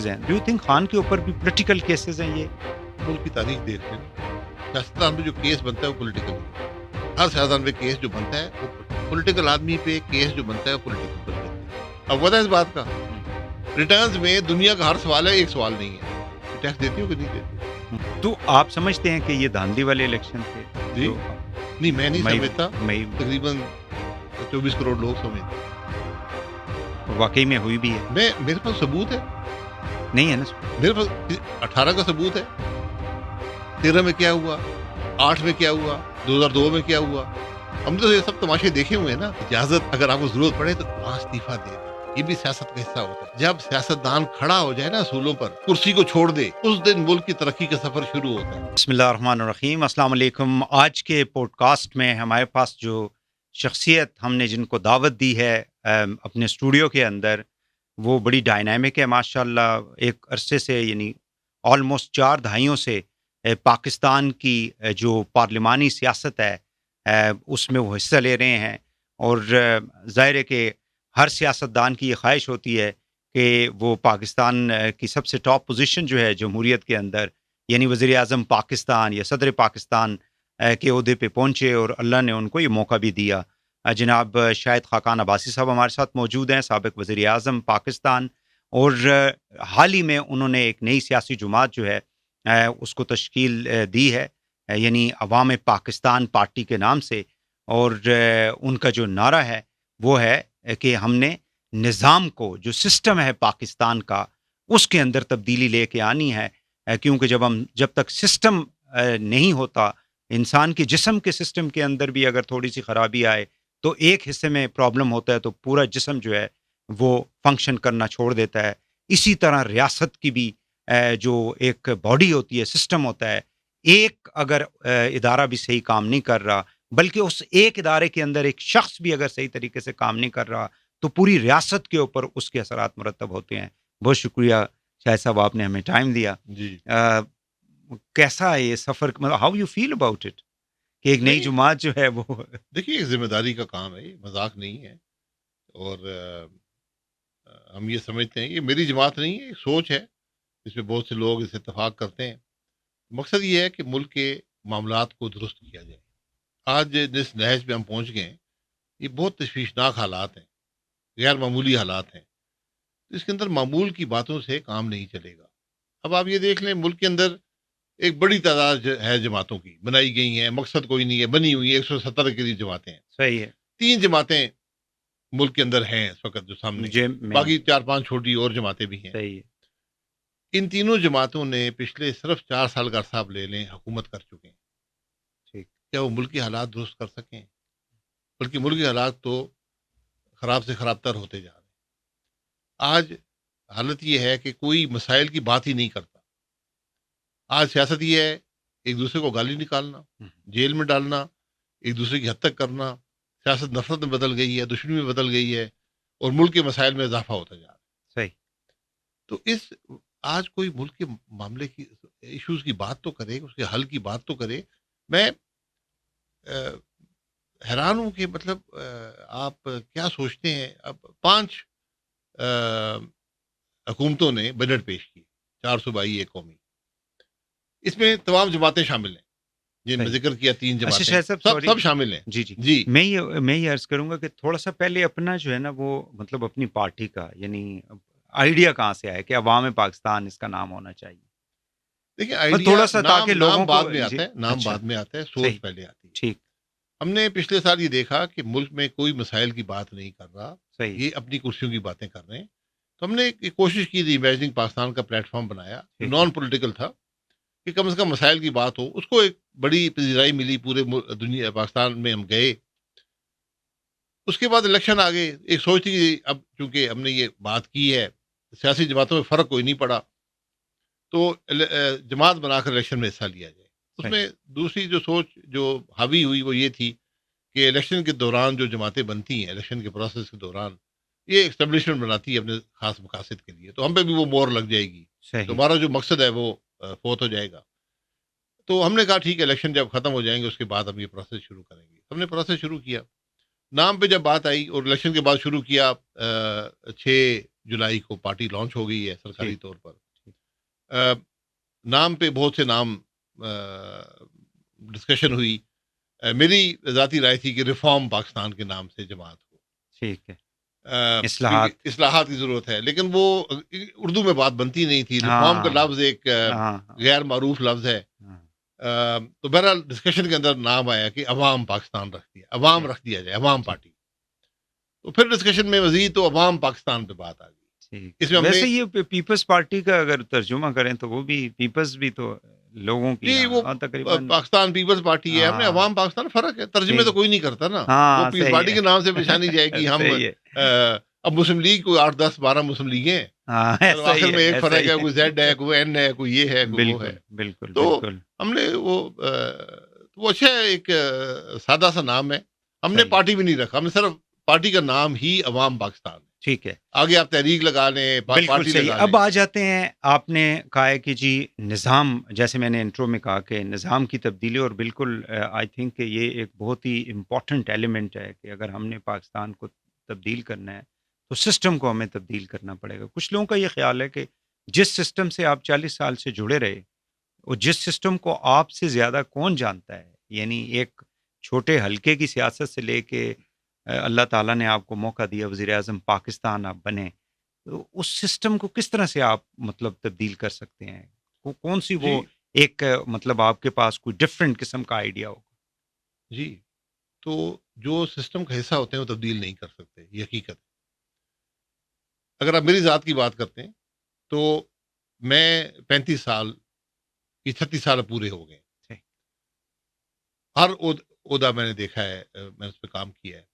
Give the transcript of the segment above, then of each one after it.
Cases ہیں. Do you think Khan کے اوپر بھی پولیٹیکل کیسز ہیں؟ یہ ملک کی تاریخ دیکھ لیں، سیاستدان پہ جو کیس بنتا ہے وہ پولیٹیکل ہے. ہر سیاستدان پہ کیس جو بنتا ہے وہ پولیٹیکل آدمی پہ کیس جو بنتا ہے وہ پولیٹیکل بن جاتا ہے. اب وجہ اس بات کا ریٹرنز میں دنیا کا ہر سوال ہے، ایک سوال نہیں ہے، ٹیکس دیتی ہو کہ نہیں دیتی. تو آپ سمجھتے ہیں کہ یہ دھاندلی والے الیکشن تھے؟ جی نہیں، میں نہیں سمجھتا، میں تقریباً 24 کروڑ لوگ سمجھتے. واقعی میں ہوئی بھی ہے؟ میرے پاس ثبوت ہے. نہیں ہے نا؟ میرے پاس 18 کا ثبوت ہے، 13 میں کیا ہوا، 8 میں کیا ہوا، 2002 میں کیا ہوا. ہم نے تو یہ سب تماشے دیکھے ہوئے ہیں نا. اجازت اگر آپ کو ضرورت پڑے تو وہاں استعفیٰ دے دیں، یہ بھی سیاست کا حصہ ہوتا ہے. جب سیاستدان کھڑا ہو جائے نا اصولوں پر، کرسی کو چھوڑ دے، اس دن ملک کی ترقی کا سفر شروع ہوتا ہے. بسم اللہ الرحمن الرحیم. السلام علیکم. آج کے پوڈ کاسٹ میں ہمارے پاس جو شخصیت ہم نے جن کو دعوت دی ہے اپنے اسٹوڈیو کے اندر، وہ بڑی ڈائنامک ہے ماشاءاللہ. ایک عرصے سے یعنی آلموسٹ 4 دہائیوں سے پاکستان کی جو پارلیمانی سیاست ہے اس میں وہ حصہ لے رہے ہیں. اور ظاہر ہے کہ ہر سیاستدان کی یہ خواہش ہوتی ہے کہ وہ پاکستان کی سب سے ٹاپ پوزیشن جو ہے جمہوریت کے اندر، یعنی وزیر اعظم پاکستان یا صدر پاکستان کے عہدے پہ پہنچے، اور اللہ نے ان کو یہ موقع بھی دیا. جناب شاہد خاقان عباسی صاحب ہمارے ساتھ موجود ہیں، سابق وزیر اعظم پاکستان، اور حال ہی میں انہوں نے ایک نئی سیاسی جماعت جو ہے اس کو تشکیل دی ہے، یعنی عوام پاکستان پارٹی کے نام سے. اور ان کا جو نعرہ ہے وہ ہے کہ ہم نے نظام کو، جو سسٹم ہے پاکستان کا، اس کے اندر تبدیلی لے کے آنی ہے. کیونکہ جب تک سسٹم نہیں ہوتا، انسان کے جسم کے سسٹم کے اندر بھی اگر تھوڑی سی خرابی آئے تو ایک حصے میں پرابلم ہوتا ہے تو پورا جسم جو ہے وہ فنکشن کرنا چھوڑ دیتا ہے. اسی طرح ریاست کی بھی جو ایک باڈی ہوتی ہے، سسٹم ہوتا ہے، ایک اگر ادارہ بھی صحیح کام نہیں کر رہا، بلکہ اس ایک ادارے کے اندر ایک شخص بھی اگر صحیح طریقے سے کام نہیں کر رہا تو پوری ریاست کے اوپر اس کے اثرات مرتب ہوتے ہیں. بہت شکریہ شاہد صاحب، آپ نے ہمیں ٹائم دیا. جی کیسا ہے یہ سفر؟ How you feel about it کہ ایک نئی جماعت جو ہے وہ؟ دیکھیے، ایک ذمہ داری کا کام ہے، یہ مذاق نہیں ہے. اور ہم یہ سمجھتے ہیں، یہ میری جماعت نہیں ہے، ایک سوچ ہے، اس میں بہت سے لوگ اس اتفاق کرتے ہیں. مقصد یہ ہے کہ ملک کے معاملات کو درست کیا جائے. آج جس نہج پہ ہم پہنچ گئے ہیں، یہ بہت تشویشناک حالات ہیں، غیر معمولی حالات ہیں. اس کے اندر معمول کی باتوں سے کام نہیں چلے گا. اب آپ یہ دیکھ لیں، ملک کے اندر ایک بڑی تعداد ہے جماعتوں کی بنائی گئی ہیں، مقصد کوئی نہیں ہے، بنی ہوئی 170 کے قریب جماعتیں ہیں. صحیح ہے. 3 جماعتیں ملک کے اندر ہیں اس وقت جو سامنے، باقی 4-5 چھوٹی اور جماعتیں بھی ہیں. صحیح ہے. ان تینوں جماعتوں نے پچھلے صرف 4 سال کا عرصہ لے لیں حکومت کر چکے ہیں. ٹھیک. کیا وہ ملک کے حالات درست کر سکیں؟ بلکہ ملک کے حالات تو خراب سے خراب تر ہوتے جا رہے ہیں. آج حالت یہ ہے کہ کوئی مسائل کی بات ہی نہیں کرتا. آج سیاست یہ ہے، ایک دوسرے کو گالی نکالنا، جیل میں ڈالنا، ایک دوسرے کی حد تک کرنا. سیاست نفرت میں بدل گئی ہے، دشمنی میں بدل گئی ہے، اور ملک کے مسائل میں اضافہ ہوتا جا رہا ہے. صحیح. تو آج کوئی ملک کے معاملے کی ایشوز کی بات تو کرے، اس کے حل کی بات تو کرے. میں حیران ہوں کہ مطلب آپ کیا سوچتے ہیں. اب 5 حکومتوں نے بجٹ پیش کی، 4 صوبائی، 1 قومی. اس میں تمام جماعتیں شامل ہیں، جن میں ذکر کیا 3 جماعتیں، سب شامل ہیں. جی جی. میں یہ عرض کروں گا کہ تھوڑا سا پہلے اپنا جو ہے نا وہ مطلب اپنی پارٹی کا یعنی آئیڈیا کہاں سے آیا کہ عوام پاکستان اس کا نام ہونا چاہیے؟ دیکھیں، آئیڈیا تھوڑا سا تاکہ لوگوں بعد میں آتا ہے، نام بعد میں آتا ہے، سوچ پہلے آتی ہے. ٹھیک. ہم نے پچھلے سال یہ دیکھا کہ ملک میں کوئی مسائل کی بات نہیں کر رہا، صحیح، یہ اپنی کرسیوں کی باتیں کر رہے ہیں. تو ہم نے ایک کوشش کی تھی، امیجننگ پاکستان کا پلیٹ فارم بنایا، نان پولیٹیکل تھا، کہ کم از کم مسائل کی بات ہو. اس کو ایک بڑی پذیرائی ملی پورے دنیا، پاکستان میں ہم گئے. اس کے بعد الیکشن آ گئے. ایک سوچ تھی کہ اب چونکہ ہم نے یہ بات کی ہے، سیاسی جماعتوں میں فرق کوئی نہیں پڑا، تو جماعت بنا کر الیکشن میں حصہ لیا جائے. اس میں دوسری جو سوچ جو حاوی ہوئی وہ یہ تھی کہ الیکشن کے دوران جو جماعتیں بنتی ہیں، الیکشن کے پروسیس کے دوران یہ اسٹیبلشمنٹ بناتی ہے اپنے خاص مقاصد کے لیے، تو ہم پہ بھی وہ مور لگ جائے گی، تو ہمارا جو مقصد ہے وہ فوت ہو جائے گا. تو ہم نے کہا ٹھیک ہے، الیکشن جب ختم ہو جائیں گے اس کے بعد ہم یہ پروسیس شروع کریں گے. ہم نے پروسیس شروع کیا. نام پہ جب بات آئی اور الیکشن کے بعد شروع کیا 6 جولائی کو پارٹی لانچ ہو گئی ہے سرکاری ٹھیک طور پر. نام پہ بہت سے نام ڈسکشن ہوئی. میری ذاتی رائے تھی کہ ریفارم پاکستان کے نام سے جماعت ہو. ٹھیک ہے. کیونکہ اصلاحات کی ضرورت ہے، لیکن وہ اردو میں بات بنتی نہیں تھی. ریفارم کا لفظ ایک غیر معروف لفظ ہے. تو بہرحال ڈسکشن کے اندر نام آیا کہ عوام پاکستان رکھ دیا، عوام رکھ دیا جائے، عوام پارٹی. تو پھر ڈسکشن میں مزید تو عوام پاکستان پہ بات آ گئی. اس میں ویسے یہ پیپلز پارٹی کا اگر ترجمہ کریں تو وہ بھی پیپلز بھی تو لوگوں کی جی، وہ تقریباً پاکستان پیپلز پارٹی ہے. ہم نے عوام پاکستان فرق ہے، ترجمے تو کوئی نہیں کرتا نا. وہ پیپلز پارٹی کے نام سے پہچانی جائے گی. ہم اب مسلم لیگ کوئی 8 10 12 مسلم لیگیں ہیں، آخر میں ایک فرق ہے، کوئی زیڈ ہے، کوئی این ہے، کوئی یہ ہے، کوئی وہ ہے. بالکل تو ہم نے وہ اچھا ایک سادہ سا نام ہے. ہم نے پارٹی بھی نہیں رکھا، ہم نے صرف پارٹی کا نام ہی عوام پاکستان. ٹھیک ہے، آگے آپ تحریک لگا لیں، پارٹی لگا لیں. اب آ جاتے ہیں، آپ نے کہا ہے کہ جی نظام، جیسے میں نے انٹرو میں کہا کہ نظام کی تبدیلی، اور بالکل آئی تھنک کہ یہ ایک بہت ہی امپورٹنٹ ایلیمنٹ ہے کہ اگر ہم نے پاکستان کو تبدیل کرنا ہے تو سسٹم کو ہمیں تبدیل کرنا پڑے گا. کچھ لوگوں کا یہ خیال ہے کہ جس سسٹم سے آپ 40 سال سے جڑے رہے، اور جس سسٹم کو آپ سے زیادہ کون جانتا ہے، یعنی ایک چھوٹے حلقے کی سیاست سے لے کے اللہ تعالیٰ نے آپ کو موقع دیا وزیر اعظم پاکستان آپ بنے، تو اس سسٹم کو کس طرح سے آپ مطلب تبدیل کر سکتے ہیں؟ کون سی وہ ایک مطلب آپ کے پاس کوئی ڈفرینٹ قسم کا آئیڈیا ہوگا؟ جی، تو جو سسٹم کا حصہ ہوتے ہیں وہ تبدیل نہیں کر سکتے، یہ حقیقت ہے. اگر آپ میری ذات کی بات کرتے ہیں تو میں 35 سال کی 36 سال پورے ہو گئے. ہر عہدہ میں نے دیکھا ہے، میں نے اس پہ کام کیا ہے.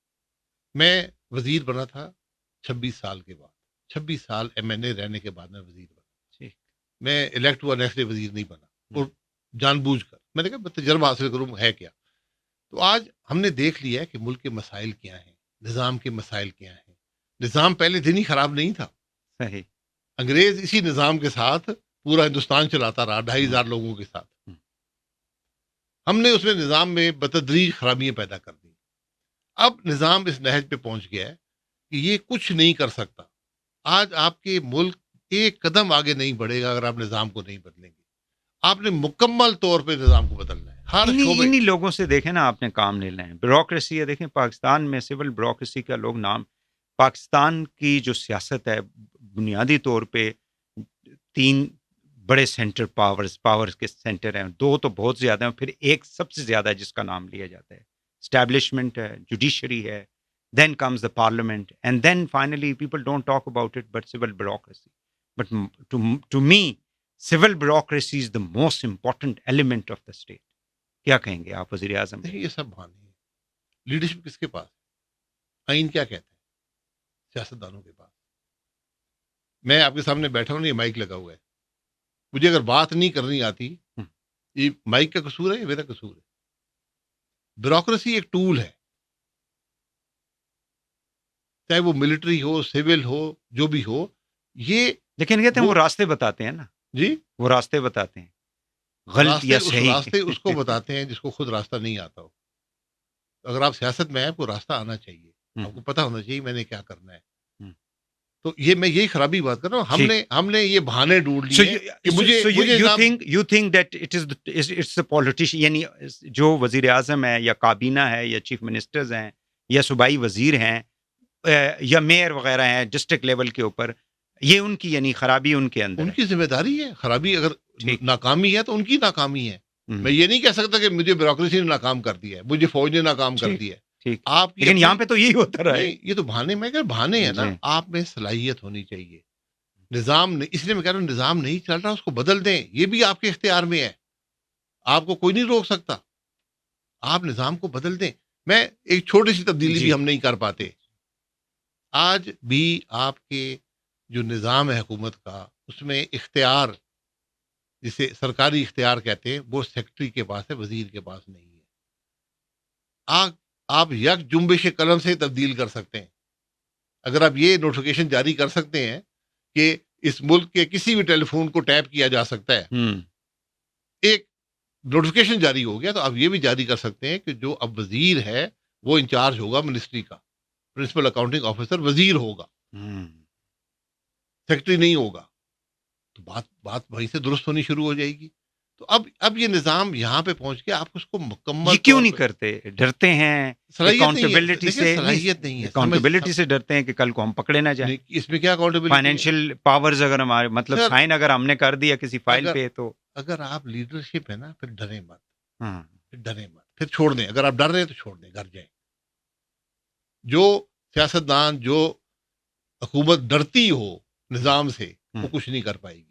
میں وزیر بنا تھا 26 سال کے بعد. 26 سال MNA رہنے کے بعد میں وزیر بنا. میں الیکٹ ہوا، نیکسٹ ڈے وزیر نہیں بنا، اور جان بوجھ کر میں نے کہا میں تجربہ حاصل کروں ہے کیا. تو آج ہم نے دیکھ لیا ہے کہ ملک کے مسائل کیا ہیں، نظام کے مسائل کیا ہیں. نظام پہلے دن ہی خراب نہیں تھا. صحیح. انگریز اسی نظام کے ساتھ پورا ہندوستان چلاتا رہا، 2,500 لوگوں کے ساتھ. ہم نے اس میں نظام میں بتدریج خرابیاں پیدا کر دی. اب نظام اس نہج پہ پہنچ گیا ہے کہ یہ کچھ نہیں کر سکتا. آج آپ کے ملک ایک قدم آگے نہیں بڑھے گا اگر آپ نظام کو نہیں بدلیں گے. آپ نے مکمل طور پہ نظام کو بدلنا ہے. ہر شعبے انہی لوگوں سے دیکھیں نا، آپ نے کام لے لیں. بیوروکریسی ہے، دیکھیں پاکستان میں سول بیوروکریسی کا لوگ نام، پاکستان کی جو سیاست ہے بنیادی طور پہ 3 بڑے سینٹر پاورز کے سینٹر ہیں. 2 تو بہت زیادہ ہیں، پھر ایک سب سے زیادہ ہے جس کا نام لیا جاتا ہے. اسٹیبلشمنٹ ہے، جوڈیشری ہے، then comes the parliament, and then finally people don't talk about it but civil bureaucracy. But to me civil bureaucracy is the most important element of the state. کیا کہیں گے آپ وزیر اعظم؟ یہ سب بہانے ہیں. لیڈرشپ کس کے پاس ہے؟ آئین کیا کہتا ہے؟ سیاستدانوں کے پاس. میں آپ کے سامنے بیٹھا ہوں، یہ مائک لگا ہوا ہے. مجھے اگر بات نہیں کرنی آتی، یہ مائک کا قصور ہے یا میرا قصور ہے؟ بیوروکریسی ایک ٹول ہے، چاہے وہ ملٹری ہو، سول ہو، جو بھی ہو. یہ لیکن کہتے ہیں وہ راستے بتاتے ہیں نا. جی، وہ راستے بتاتے ہیں، غلط یا صحیح. راستے اس کو بتاتے ہیں جس کو خود راستہ نہیں آتا ہو. اگر آپ سیاست میں ہیں، آپ کو راستہ آنا چاہیے، آپ کو پتا ہونا چاہیے میں نے کیا کرنا ہے. تو یہ میں یہی خرابی بات کر رہا ہوں. ہم نے یہ بہانے ڈھونڈ لیے کہ you think that it's the politician، یعنی جو وزیر اعظم ہے یا کابینہ ہے یا چیف منسٹرز ہیں یا صوبائی وزیر ہیں یا میئر وغیرہ ہیں ڈسٹرکٹ لیول کے اوپر، یہ ان کی یعنی خرابی ان کے اندر، ان کی ذمہ داری ہے. خرابی اگر ناکامی ہے تو ان کی ناکامی ہے. میں یہ نہیں کہہ سکتا کہ مجھے بیوروکریسی نے ناکام کر دیا ہے، مجھے فوج نے ناکام کر دیا ہے. آپ لیکن یہاں پہ تو یہی ہوتا رہا ہے. یہ تو بہانے، میں کہ بہانے ہیں نا. آپ میں صلاحیت ہونی چاہیے. نظام، اس لیے میں کہہ رہا ہوں نظام نہیں چل رہا، اس کو بدل دیں. یہ بھی آپ کے اختیار میں ہے، آپ کو کوئی نہیں روک سکتا. آپ نظام کو بدل دیں. میں ایک چھوٹی سی تبدیلی بھی ہم نہیں کر پاتے. آج بھی آپ کے جو نظام ہے حکومت کا، اس میں اختیار، جسے سرکاری اختیار کہتے ہیں، وہ سیکرٹری کے پاس ہے، وزیر کے پاس نہیں ہے. آپ یک جنبش قلم سے تبدیل کر سکتے ہیں. اگر آپ یہ نوٹیفیکیشن جاری کر سکتے ہیں کہ اس ملک کے کسی بھی ٹیلی فون کو ٹیپ کیا جا سکتا ہے، ایک نوٹیفیکیشن جاری ہو گیا، تو آپ یہ بھی جاری کر سکتے ہیں کہ جو اب وزیر ہے وہ انچارج ہوگا منسٹری کا، پرنسپل اکاؤنٹنگ آفیسر وزیر ہوگا. سیکرٹری نہیں ہوگا تو بات وہیں سے درست ہونی شروع ہو جائے گی. تو اب یہ نظام یہاں پہ پہنچ کے آپ اس کو مکمل یہ کیوں طور نہیں پہ کرتے؟ ڈرتے ہیں صلاحیت نہیں ہے. اکاؤنٹیبلٹی دیکھیں سے؟ صلاحیت نہیں ہے. اکاؤنٹیبلٹی سے ڈرتے ہیں کہ کل کو ہم پکڑے نہ جائیں. اس میں کیا اکاؤنٹیبلٹی؟ فائنینشیل پاورز اگر ہمارے مطلب سر سائن اگر ہم نے کر دیا کسی فائل پہ تو اگر آپ لیڈرشپ ہے نا، پھر ڈریں مت. ہاں پھر چھوڑ دیں. اگر آپ ڈر رہے ہیں تو چھوڑ دیں، گھر جائیں. جو سیاستدان، جو حکومت ڈرتی ہو نظام سے، وہ کچھ نہیں کر پائے گی.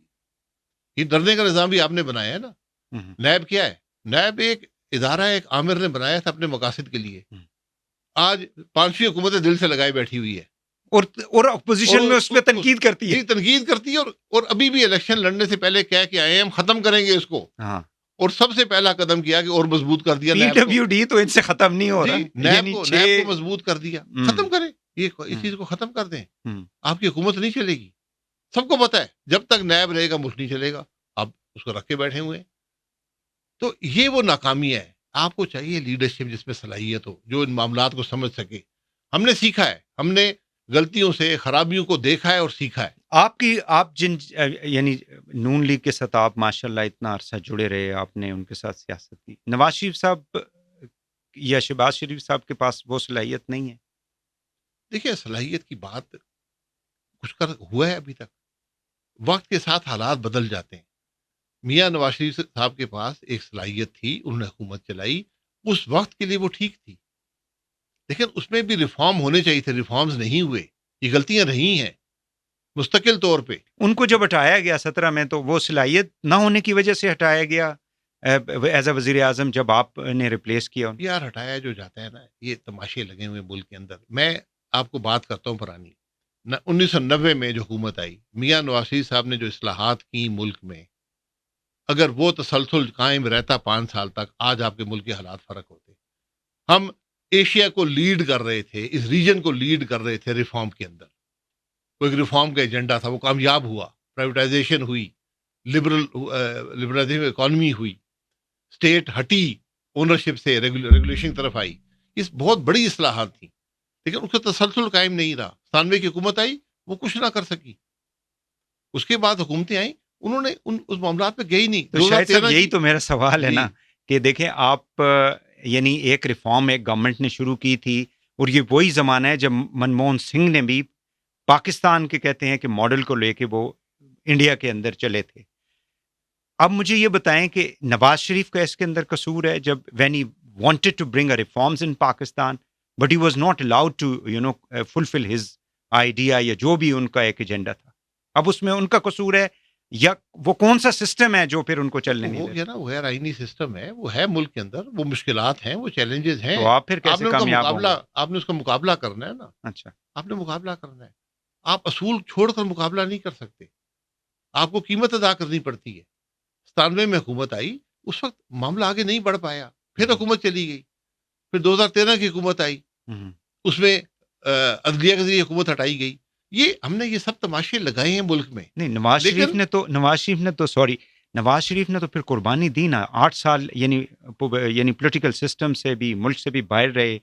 یہ ڈرنے کا نظام بھی آپ نے بنایا ہے نا. نیب کیا ہے؟ نیب ایک ادارہ ہے، ایک عامر نے بنایا تھا اپنے مقاصد کے لیے. آج 5ویں حکومت دل سے لگائے بیٹھی ہوئی ہے اور اپوزیشن میں اس پہ تنقید کرتی ہے. تنقید کرتی ہے. اور ابھی بھی الیکشن لڑنے سے پہلے کہہ کے آئے ہیں ہم ختم کریں گے اس کو. ہاں، اور سب سے پہلا قدم کیا کہ اور مضبوط کر دیا. پی ڈبلیو ڈی تو ان سے ختم نہیں ہو رہا. نیب کو مضبوط کر دیا. ختم کریں اس چیز کو، ختم کر دیں. آپ کی حکومت نہیں چلے گی. سب کو پتا ہے جب تک نیب رہے گا ملک نہیں چلے گا. آپ اس کو رکھ کے بیٹھے ہوئے ہیں. تو یہ وہ ناکامی ہے. آپ کو چاہیے لیڈرشپ جس میں صلاحیت ہو، جو ان معاملات کو سمجھ سکے. ہم نے سیکھا ہے، ہم نے غلطیوں سے، خرابیوں کو دیکھا ہے اور سیکھا ہے. آپ جن یعنی نون لیگ کے ساتھ آپ ماشاءاللہ اتنا عرصہ جڑے رہے، آپ نے ان کے ساتھ سیاست کی. نواز شریف صاحب یا شہباز شریف صاحب کے پاس وہ صلاحیت نہیں ہے؟ دیکھیں صلاحیت کی بات کچھ ہوا ہے ابھی تک. وقت کے ساتھ حالات بدل جاتے ہیں. میاں نواز شریف صاحب کے پاس ایک صلاحیت تھی، انہوں نے حکومت چلائی. اس وقت کے لیے وہ ٹھیک تھی، لیکن اس میں بھی ریفارم ہونے چاہیے تھے. ریفارمز نہیں ہوئے. یہ غلطیاں رہی ہیں مستقل طور پہ. ان کو جب ہٹایا گیا 17 میں تو وہ صلاحیت نہ ہونے کی وجہ سے ہٹایا گیا ایز اے وزیر اعظم جب آپ نے ریپلیس کیا. یار ہٹایا جو جاتا ہے نا، یہ تماشے لگے ہوئے ملک کے اندر. میں آپ کو بات کرتا ہوں پرانی. 1990 میں جو حکومت آئی، میاں نواز شریف صاحب نے جو اصلاحات کی ملک میں، اگر وہ تسلسل قائم رہتا 5 سال تک، آج آپ کے ملک کے حالات فرق ہوتے. ہم ایشیا کو لیڈ کر رہے تھے، اس ریجن کو لیڈ کر رہے تھے ریفارم کے اندر. وہ ایک ریفارم کا ایجنڈا تھا، وہ کامیاب ہوا. پرائیویٹائزیشن ہوئی، لبرلائزیشن اکانومی ہوئی، اسٹیٹ ہٹی اونرشپ سے، ریگولیشن کی طرف آئی. اس بہت بڑی اصلاحات تھیں، لیکن اس کا تسلسل قائم نہیں رہا. 97 کی حکومت آئی، وہ کچھ نہ کر سکی. اس کے بعد حکومتیں آئیں، انہوں نے اس معاملات پہ گئی نہیں. تو شاید صاحب یہی تو میرا سوال ہے نا کہ دیکھیں آپ یعنی ایک ریفارم ایک گورنمنٹ نے شروع کی تھی، اور یہ وہی زمانہ ہے جب منموہن سنگھ نے بھی پاکستان کے کہتے ہیں کہ ماڈل کو لے کے وہ انڈیا کے اندر چلے تھے. اب مجھے یہ بتائیں کہ نواز شریف کا اس کے اندر قصور ہے جب when he wanted to bring a reforms in Pakistan but he was not allowed to fulfill his idea یا جو بھی ان کا ایک ایجنڈا تھا. اب اس میں ان کا قصور ہے یا وہ کون سا سسٹم ہے جو پھر ان کو چلنے نہیں دیتا؟ وہ نا، وہ غیر آئینی سسٹم ہے، وہ ہے ملک کے اندر، وہ مشکلات ہیں، وہ چیلنجز ہیں. تو آپ پھر کیسے کامیاب ہوں گے؟ آپ نے اس کا مقابلہ کرنا ہے نا. اچھا، آپ نے مقابلہ کرنا ہے. آپ اصول چھوڑ کر مقابلہ نہیں کر سکتے. آپ کو قیمت ادا کرنی پڑتی ہے. 97 میں حکومت آئی، اس وقت معاملہ آگے نہیں بڑھ پایا، پھر حکومت چلی گئی. پھر 2013 کی حکومت آئی، اس میں عدلیہ کے ذریعے حکومت ہٹائی گئی. یہ ہم نے یہ سب تماشے لگائے ہیں ملک میں. نہیں، نواز شریف نے تو پھر قربانی دی نا. 8 سال یعنی پولیٹیکل سسٹم سے بھی، ملک سے بھی باہر رہے،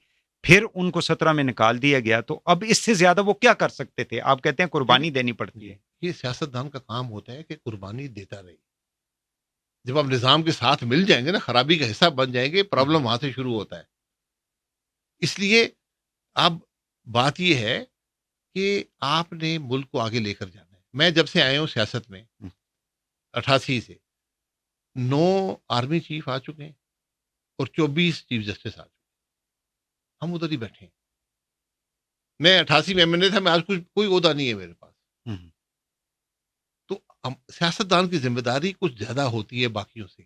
پھر ان کو 17 میں نکال دیا گیا. تو اب اس سے زیادہ وہ کیا کر سکتے تھے؟ آپ کہتے ہیں قربانی دینی پڑتی ہے. یہ سیاستدان کا کام ہوتا ہے کہ قربانی دیتا رہے. جب آپ نظام کے ساتھ مل جائیں گے نا، خرابی کا حصہ بن جائیں گے، پرابلم وہاں سے شروع ہوتا ہے. اس لیے اب بات یہ ہے کہ آپ نے ملک کو آگے لے کر جانا ہے. میں جب سے آیا ہوں سیاست میں 88 سے، 9 آرمی چیف آ چکے ہیں اور 24 چیف جسٹس آ چکے ہیں. ہم ادھر ہی بیٹھے ہیں. میں 88 میں MNA تھا، میں آج کوئی عہدہ نہیں ہے میرے پاس. تو سیاستدان کی ذمہ داری کچھ زیادہ ہوتی ہے باقیوں سے.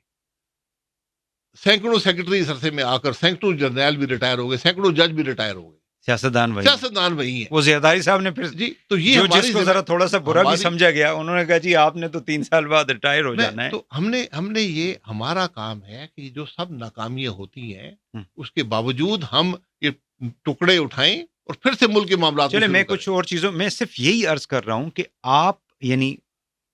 سینکڑوں سیکرٹری اس عرصے میں آ کر، سینکڑوں جرنیل بھی ریٹائر ہو گئے، سینکڑوں جج بھی ریٹائر ہو گئے. سیاستدان وہی ہیں. وہ زیاداری صاحب نے پھر تو یہ جس کو ذرا تھوڑا سا برا بھی سمجھا گیا، انہوں نے کہا جی آپ نے تو 3 سال بعد ریٹائر ہو جانا ہے. تو ہم نے یہ ہمارا کام ہے کہ جو سب ناکامیاں ہوتی ہیں اس کے باوجود ہم یہ ٹکڑے اٹھائیں اور پھر سے ملک کے معاملات. چلے میں کچھ اور چیزوں میں صرف یہی عرض کر رہا ہوں کہ آپ یعنی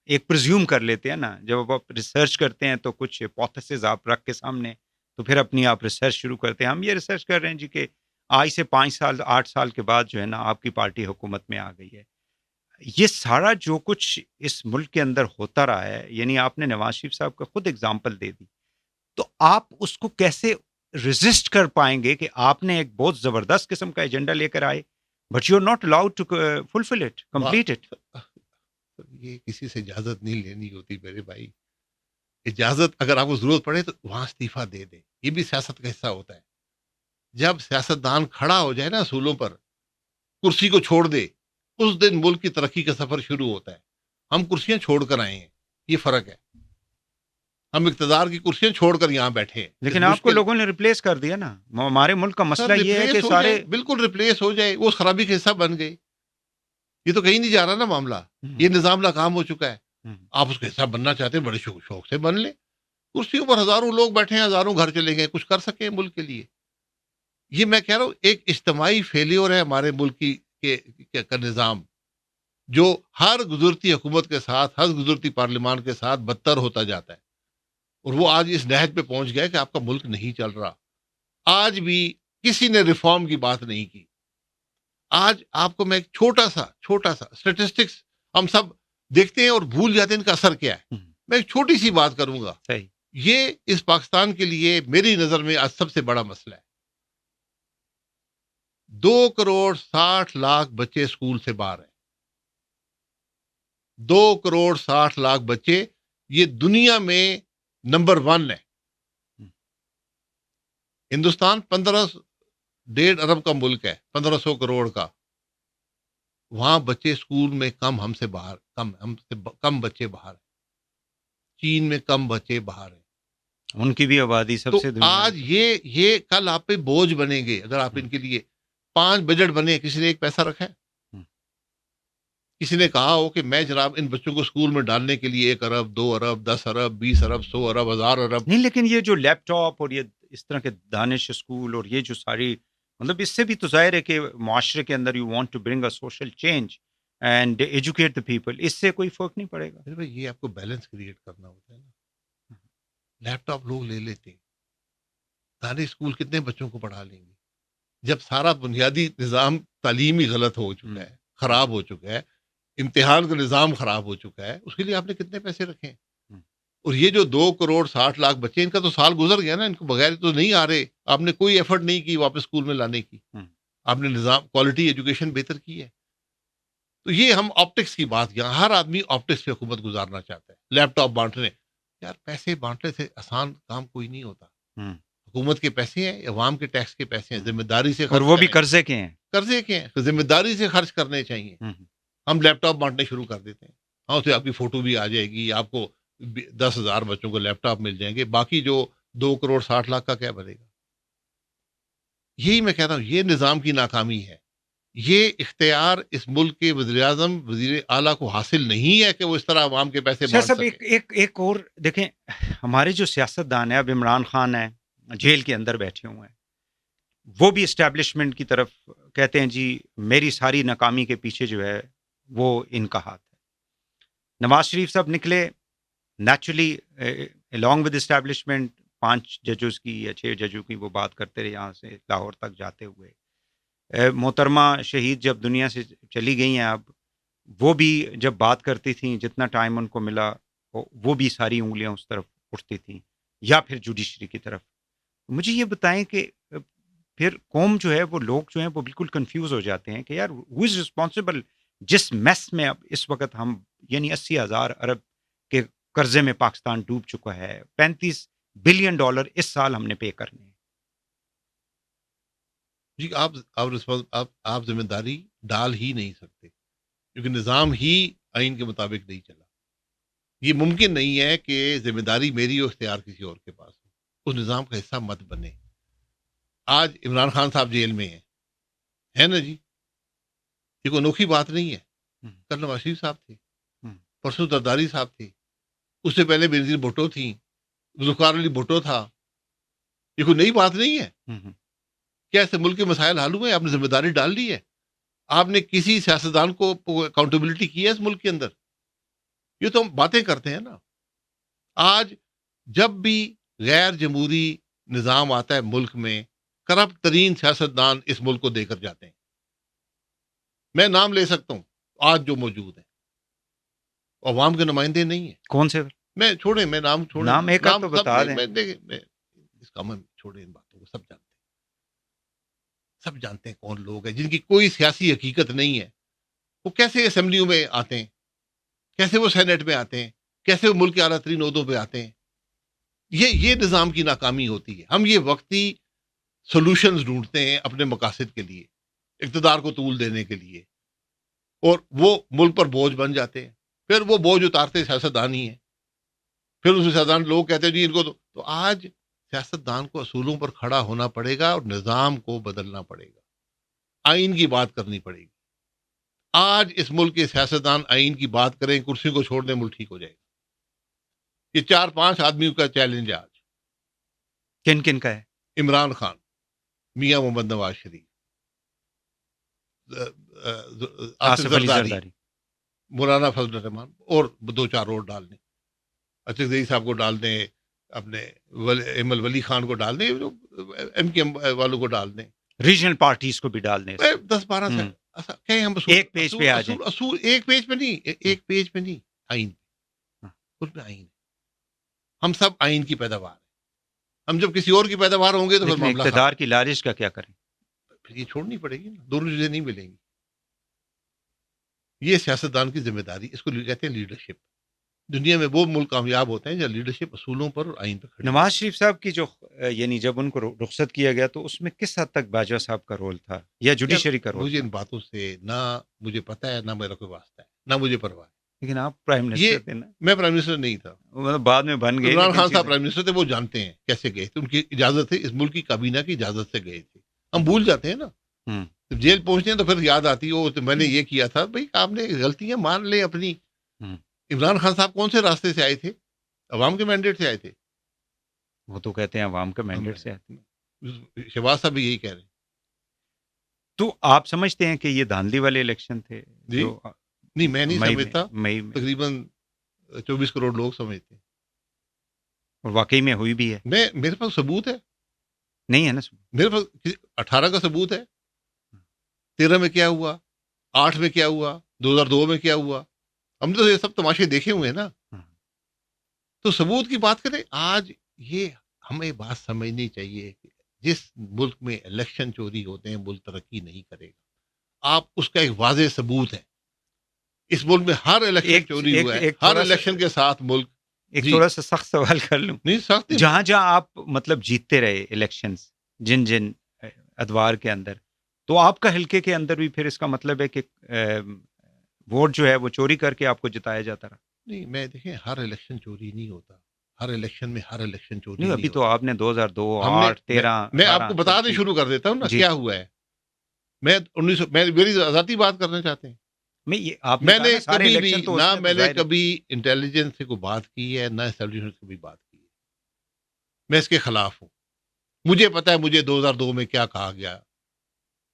ایک پرزیوم کر لیتے ہیں نا، جب آپ ریسرچ کرتے ہیں تو کچھ ہپوتھیسز آپ رکھ کے سامنے، تو پھر اپنی آپ ریسرچ شروع کرتے ہیں. ہم یہ ریسرچ کر رہے ہیں جی کہ آج سے 5 سال 8 سال کے بعد جو ہے نا آپ کی پارٹی حکومت میں آ گئی ہے. یہ سارا جو کچھ اس ملک کے اندر ہوتا رہا ہے، یعنی آپ نے نواز شریف صاحب کا خود اگزامپل دے دی، تو آپ اس کو کیسے ریزسٹ کر پائیں گے کہ آپ نے ایک بہت زبردست قسم کا ایجنڈا لے کر آئے، but you are not allowed to fulfil it, complete it. یہ کسی سے اجازت نہیں لینی ہوتی میرے بھائی. اجازت اگر آپ کو ضرورت پڑے تو وہاں استعفیٰ دے دیں، یہ بھی سیاست کا حصہ ہوتا ہے. جب سیاستدان کھڑا ہو جائے نا اصولوں پر، کرسی کو چھوڑ دے، اس دن ملک کی ترقی کا سفر شروع ہوتا ہے. ہم کرسیاں چھوڑ کر آئے ہیں، یہ فرق ہے. ہم اقتدار کی کرسیاں چھوڑ کر یہاں بیٹھے ہیں. لیکن آپ کو لوگوں نے ریپلیس کر دیا نا. ہمارے ملک کا مسئلہ یہ ہے کہ سارے بالکل ریپلیس ہو جائے، وہ خرابی کا حصہ بن گئے. یہ تو کہیں نہیں جا رہا نا معاملہ. یہ نظام ناکام ہو چکا ہے. آپ اس کا حصہ بننا چاہتے ہیں، بڑے شوق سے بن لیں. کرسیوں پر ہزاروں لوگ بیٹھے ہیں، ہزاروں گھر چلے گئے، کچھ کر سکیں ملک کے لیے. یہ میں کہہ رہا ہوں ایک اجتماعی فیلیور ہے ہمارے ملک کا نظام، جو ہر گزرتی حکومت کے ساتھ، ہر گزرتی پارلیمان کے ساتھ بدتر ہوتا جاتا ہے. اور وہ آج اس نہج پہ پہنچ گیا کہ آپ کا ملک نہیں چل رہا. آج بھی کسی نے ریفارم کی بات نہیں کی. آج آپ کو میں ایک چھوٹا سا اسٹیٹسٹکس ہم سب دیکھتے ہیں اور بھول جاتے ہیں ان کا اثر کیا ہے. میں ایک چھوٹی سی بات کروں گا. یہ اس پاکستان کے لیے میری نظر میں آج سب سے بڑا مسئلہ ہے. 2,60,00,000 بچے اسکول سے باہر ہیں. 2,60,00,000 بچے. یہ دنیا میں نمبر 1 ہے. ہندوستان 1.5 ارب کا ملک ہے، 1,500 کروڑ کا. وہاں بچے اسکول میں ہم سے کم بچے باہر ہیں. چین میں کم بچے باہر ہیں. ان کی بھی آبادی سب سے آج یہ کل آپ پہ بوجھ بنیں گے اگر آپ ان کے لیے 5 بجٹ بنے. کسی نے ایک پیسہ رکھا ہے؟ کسی نے کہا ہو کہ میں جناب ان بچوں کو اسکول میں ڈالنے کے لیے 1 ارب 2 ارب 10 ارب 20 ارب 100 ارب 1000 ارب نہیں. لیکن یہ جو لیپ ٹاپ اور یہ اس طرح کے دانش اسکول اور یہ جو ساری، مطلب اس سے بھی تو ظاہر ہے کہ معاشرے کے اندر you want to bring a social change and educate the people, اس سے کوئی فرق نہیں پڑے گا. یہ آپ کو بیلنس کریٹ کرنا ہوتا ہے نا. لیپ ٹاپ لوگ لے لیتے ہیں، دانش اسکول کتنے بچوں کو پڑھا لیں گے جب سارا بنیادی نظام تعلیمی غلط ہو چکا ہے، خراب ہو چکا ہے، امتحان کا نظام خراب ہو چکا ہے. اس کے لیے آپ نے کتنے پیسے رکھے ہیں؟ اور یہ جو 2,60,00,000 بچے، ان کا تو سال گزر گیا نا. ان کو بغیر تو نہیں آ رہے. آپ نے کوئی ایفرٹ نہیں کی واپس اسکول میں لانے کی. آپ نے نظام کوالٹی ایجوکیشن بہتر کی ہے. تو یہ ہم آپٹکس کی بات کیا، ہر آدمی آپٹکس پہ حکومت گزارنا چاہتا ہے. لیپ ٹاپ بانٹنے، یار پیسے بانٹنے سے آسان کام کوئی نہیں ہوتا. حکومت کے پیسے ہیں، عوام کے ٹیکس کے پیسے ہیں، ذمہ داری سے اور وہ بھی قرضے کے ہیں، تو ذمہ داری سے خرچ کرنے چاہیے. ہم لیپ ٹاپ بانٹنے شروع کر دیتے ہیں. ہاں، اسے آپ کی فوٹو بھی آ جائے گی، آپ کو 10,000 بچوں کو لیپ ٹاپ مل جائیں گے. باقی جو 2,60,00,000 کا کیا بنے گا؟ یہی میں کہتا ہوں، یہ نظام کی ناکامی ہے. یہ اختیار اس ملک کے وزیر اعظم، وزیر اعلیٰ کو حاصل نہیں ہے کہ وہ اس طرح عوام کے پیسے بانٹ سکیں. ایک اور دیکھیں، ہمارے جو سیاستدان ہیں، اب عمران خان ہیں جیل کے اندر بیٹھے ہوئے ہیں، وہ بھی اسٹیبلشمنٹ کی طرف کہتے ہیں جی میری ساری ناکامی کے پیچھے جو ہے وہ ان کا ہاتھ ہے. نواز شریف صاحب نکلے نیچرلی along with اسٹیبلشمنٹ، 5 ججز کی یا 6 ججوں کی وہ بات کرتے رہے یہاں سے لاہور تک جاتے ہوئے. محترمہ شہید جب دنیا سے چلی گئی ہیں، اب وہ بھی جب بات کرتی تھیں، جتنا ٹائم ان کو ملا وہ بھی ساری انگلیاں اس طرف اٹھتی تھیں یا پھر جوڈیشری کی طرف. مجھے یہ بتائیں کہ پھر قوم جو ہے، وہ لوگ جو ہیں وہ بالکل کنفیوز ہو جاتے ہیں کہ یار ہو از رسپانسبل جس میس میں اب اس وقت ہم، یعنی 80,000 ارب کے قرضے میں پاکستان ڈوب چکا ہے. $35 بلین اس سال ہم نے پے کرنے ہیں. جی آپ ذمہ داری ڈال ہی نہیں سکتے کیونکہ نظام ہی آئین کے مطابق نہیں چلا. یہ ممکن نہیں ہے کہ ذمہ داری میری اور اختیار کسی اور کے پاس ہو. اس نظام کا حصہ مت بنے. آج عمران خان صاحب جیل میں ہیں نا جی، یہ کوئی انوکھی بات نہیں ہے. کل نواز شریف صاحب تھے، پرسوں زرداری صاحب تھے، اس سے پہلے بینظیر بھٹو تھیں، ذوالفقار علی بھٹو تھا. یہ کوئی نئی بات نہیں ہے. کیا اس سے ملک کے مسائل حل ہوئے؟ آپ نے ذمہ داری ڈال لی ہے؟ آپ نے کسی سیاستدان کو اکاؤنٹیبلٹی کی ہے اس ملک کے اندر؟ یہ تو ہم باتیں کرتے ہیں نا. آج جب بھی غیر جمہوری نظام آتا ہے ملک میں، کرپٹ ترین سیاستدان اس ملک کو دے کر جاتے ہیں. میں نام لے سکتا ہوں، آج جو موجود ہیں عوام کے نمائندے نہیں ہیں. کون سے میں چھوڑیں، میں نام چھوڑیں، نام ایک آدھ تو سب بتا دیں. میں دیکھیں، میں اس کا میں چھوڑیں ان باتوں کو. سب جانتے ہیں کون لوگ ہیں جن کی کوئی سیاسی حقیقت نہیں ہے. وہ کیسے اسمبلیوں میں آتے ہیں، کیسے وہ سینٹ میں آتے ہیں، کیسے وہ ملک کے اعلیٰ ترین عہدوں پہ آتے ہیں. یہ نظام کی ناکامی ہوتی ہے. ہم یہ وقتی سولوشنز ڈھونڈتے ہیں اپنے مقاصد کے لیے، اقتدار کو طول دینے کے لیے، اور وہ ملک پر بوجھ بن جاتے ہیں. پھر وہ بوجھ اتارتے سیاستدان ہی ہیں. پھر اس سیاستدان لوگ کہتے ہیں جی ان کو تو آج سیاستدان کو اصولوں پر کھڑا ہونا پڑے گا اور نظام کو بدلنا پڑے گا. آئین کی بات کرنی پڑے گی. آج اس ملک کے سیاستدان آئین کی بات کریں، کرسی کو چھوڑ دیں، ملک ٹھیک ہو جائے گا. یہ 4-5 آدمیوں کا چیلنج ہے آج. کن کن کا ہے؟ عمران خان، میاں محمد نواز شریف، آصف زرداری، مولانا فضل الرحمان، اور 2-4 اور ڈال دیں. اچھا صاحب کو ڈال دیں، اپنے ایمل ولی خان کو ڈال دیں، ایم کے والوں کو ڈال دیں، ریجنل پارٹیز کو بھی ڈال دیں. 10-12 سے کہیں ہم ایک پیج پہ آ جائیں. اصول ایک پیج پہ نہیں، ایک پیج پہ نہیں، آئین اس میں آئین. ہم سب آئین کی پیداوار ہیں. ہم جب کسی اور کی پیداوار ہوں گے تو پھر معاملہ اقتدار کی لالچ کا کیا کریں؟ پھر یہ چھوڑنی پڑے گی نا. دونوں چیزیں نہیں ملیں گی. یہ سیاستدان کی ذمہ داری، اس کو کہتے ہیں لیڈرشپ. دنیا میں وہ ملک کامیاب ہوتے ہیں جب لیڈرشپ اصولوں پر اور آئین پر کھڑی. نواز شریف صاحب کی جو یعنی جب ان کو رخصت کیا گیا تو اس میں کس حد تک باجوہ صاحب کا رول تھا یا جوڈیشری کا رول مجھے تھا؟ ان باتوں سے نہ مجھے پتہ ہے، نہ میرا کوئی واسطہ ہے، نہ مجھے پرواہ ہے. لیکن آپ پرائم منسٹر تھے نا. میں پرائم منسٹر نہیں تھا، مطلب بعد میں بن گئے. عمران خان صاحب پرائم منسٹر تھے. وہ جانتے ہیں کیسے گئے تھے، ان کی اجازت ہے، اس ملک کی کابینہ کی اجازت سے گئے تھے. ہم بھول جاتے ہیں نا، جب جیل پہنچتے ہیں تو پھر یاد آتی ہے تو میں نے یہ کیا تھا. بھائی آپ نے غلطیاں مان لیں اپنی. عمران خان صاحب کون سے راستے سے آئے تھے؟ عوام کے مینڈیٹ سے آئے تھے. وہ تو کہتے ہیں عوام کا مینڈیٹ سے آتے ہیں. شہباز صاحب بھی یہی کہہ رہے ہیں. تو آپ سمجھتے ہیں کہ یہ دھاندلی والے الیکشن تھے؟ جی نہیں، میں نہیں سمجھتا. تقریباً 24 کروڑ لوگ سمجھتے ہیں. اور واقعی میں ہوئی بھی ہے. میرے پاس ثبوت ہے. نہیں ہے نا ثبوت؟ میرے پاس 18 کا ثبوت ہے. 13 میں کیا ہوا، 8 میں کیا ہوا، 2002 میں کیا ہوا. ہم نے تو یہ سب تماشے دیکھے ہوئے ہیں نا. تو ثبوت کی بات کریں. آج یہ ہمیں بات سمجھنی چاہیے کہ جس ملک میں الیکشن چوری ہوتے ہیں ملک ترقی نہیں کرے گا. آپ اس کا ایک واضح ثبوت ہے. اس ملک میں ہر الیکشن چوری ہوا ہے. ہر الیکشن کے ساتھ ملک. ایک تھوڑا سا سخت سوال کر لوں. نہیں سخت. جہاں جہاں آپ مطلب جیتتے رہے الیکشنز جن جن ادوار کے اندر، تو آپ کا حلقے کے اندر بھی پھر اس کا مطلب ہے کہ ووٹ جو ہے وہ چوری کر کے آپ کو جتایا جاتا رہا؟ نہیں، میں دیکھیں ہر الیکشن چوری نہیں ہوتا. ہر الیکشن میں ہر الیکشن چوری نہیں. ابھی تو آپ نے 2002، 8، 13 میں آپ کو بتا دیں شروع کر دیتا ہوں نا کیا ہوا ہے. میں میری ذاتی بات کرنا چاہتے ہیں. میں نے کبھی بھی نہ میں نے کبھی انٹیلیجنس سے کوئی بات کی ہے، نہ اسٹیبلشمنٹ سے کبھی بات کی ہے. میں اس کے خلاف ہوں. مجھے پتا ہے مجھے 2002 میں کیا کہا گیا.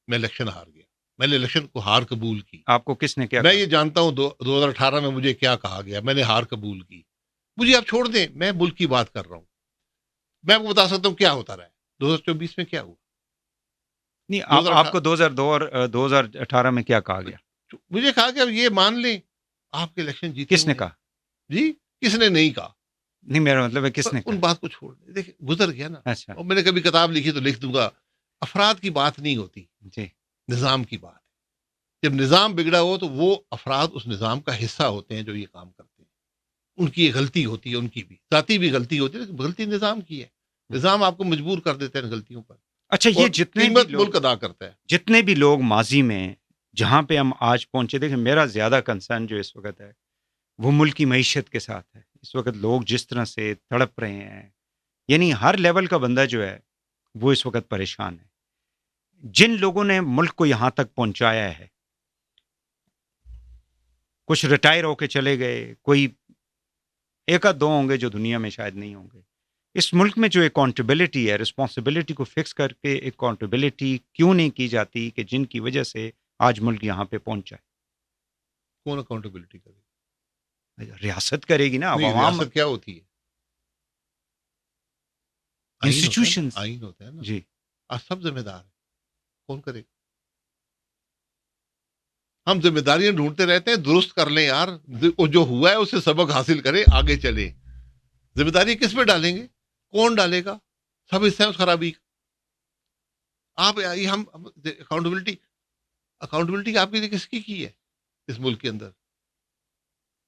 میں الیکشن ہار گیا. میں نے الیکشن کو ہار قبول کی. آپ کو کس نے کیا میں کہا؟ یہ جانتا ہوں 2018 میں مجھے کیا کہا گیا. میں نے ہار قبول کی. مجھے آپ چھوڑ دیں، میں ملک کی بات کر رہا ہوں. میں آپ کو بتا سکتا ہوں کیا ہوتا رہا ہے. 2024 میں کیا ہوا. نہیں، آپ کو 2002 اور 2018 میں کیا کہا گیا؟ مجھے کہا کہ یہ مان لیں آپ کے الیکشن جیتے. کس نے کہا؟ جی کس نے نہیں کہا. نہیں، میرا مطلب ہے کس نے کہا. ان بات کو چھوڑ دیں. دیکھیں گزر گیا نا. اچھا. اور میں نے کبھی کتاب لکھی تو لکھ دوں گا. افراد کی بات نہیں ہوتی جی، نظام کی بات. جب نظام بگڑا ہو تو وہ افراد اس نظام کا حصہ ہوتے ہیں جو یہ کام کرتے ہیں. ان کی ایک غلطی ہوتی ہے، ان کی بھی ذاتی بھی غلطی ہوتی ہے، غلطی نظام کی ہے. نظام آپ کو مجبور کر دیتے ہیں غلطیوں پر. اچھا، یہ جتنے قیمت ملک ادا کرتا ہے. جتنے بھی لوگ ماضی میں جہاں پہ ہم آج پہنچے، دیکھیں میرا زیادہ کنسرن جو اس وقت ہے وہ ملک کی معیشت کے ساتھ ہے. اس وقت لوگ جس طرح سے تڑپ رہے ہیں، یعنی ہر لیول کا بندہ جو ہے وہ اس وقت پریشان ہے. جن لوگوں نے ملک کو یہاں تک پہنچایا ہے، کچھ ریٹائر ہو کے چلے گئے، کوئی ایک آدھ دو ہوں گے جو دنیا میں شاید نہیں ہوں گے. اس ملک میں جو اکاؤنٹیبلٹی ہے، رسپانسبلٹی کو فکس کر کے اکاؤنٹیبلٹی کیوں نہیں کی جاتی کہ جن کی وجہ سے آج ملک یہاں پہ پہنچا ہے؟ کون اکاؤنٹیبلٹی کرے؟ ریاست کرے گی نا. عوام. ریاست کیا ہوتی ہے؟ انسٹیٹیوشن. آئین ہوتا ہے نا. جی. سب ذمہ دار ہے. کون کرے گا؟ ہم ذمہ داریاں ڈھونڈتے رہتے ہیں. درست کر لیں یار, جو ہوا ہے اس سے سبق حاصل کریں, آگے چلیں. ذمہ داری کس پہ ڈالیں گے؟ کون ڈالے گا؟ سب حصہ ہے اس خرابی کا. آپ ہم اکاؤنٹیبلٹی آپ کے لیے کس کی ہے اس ملک کے اندر؟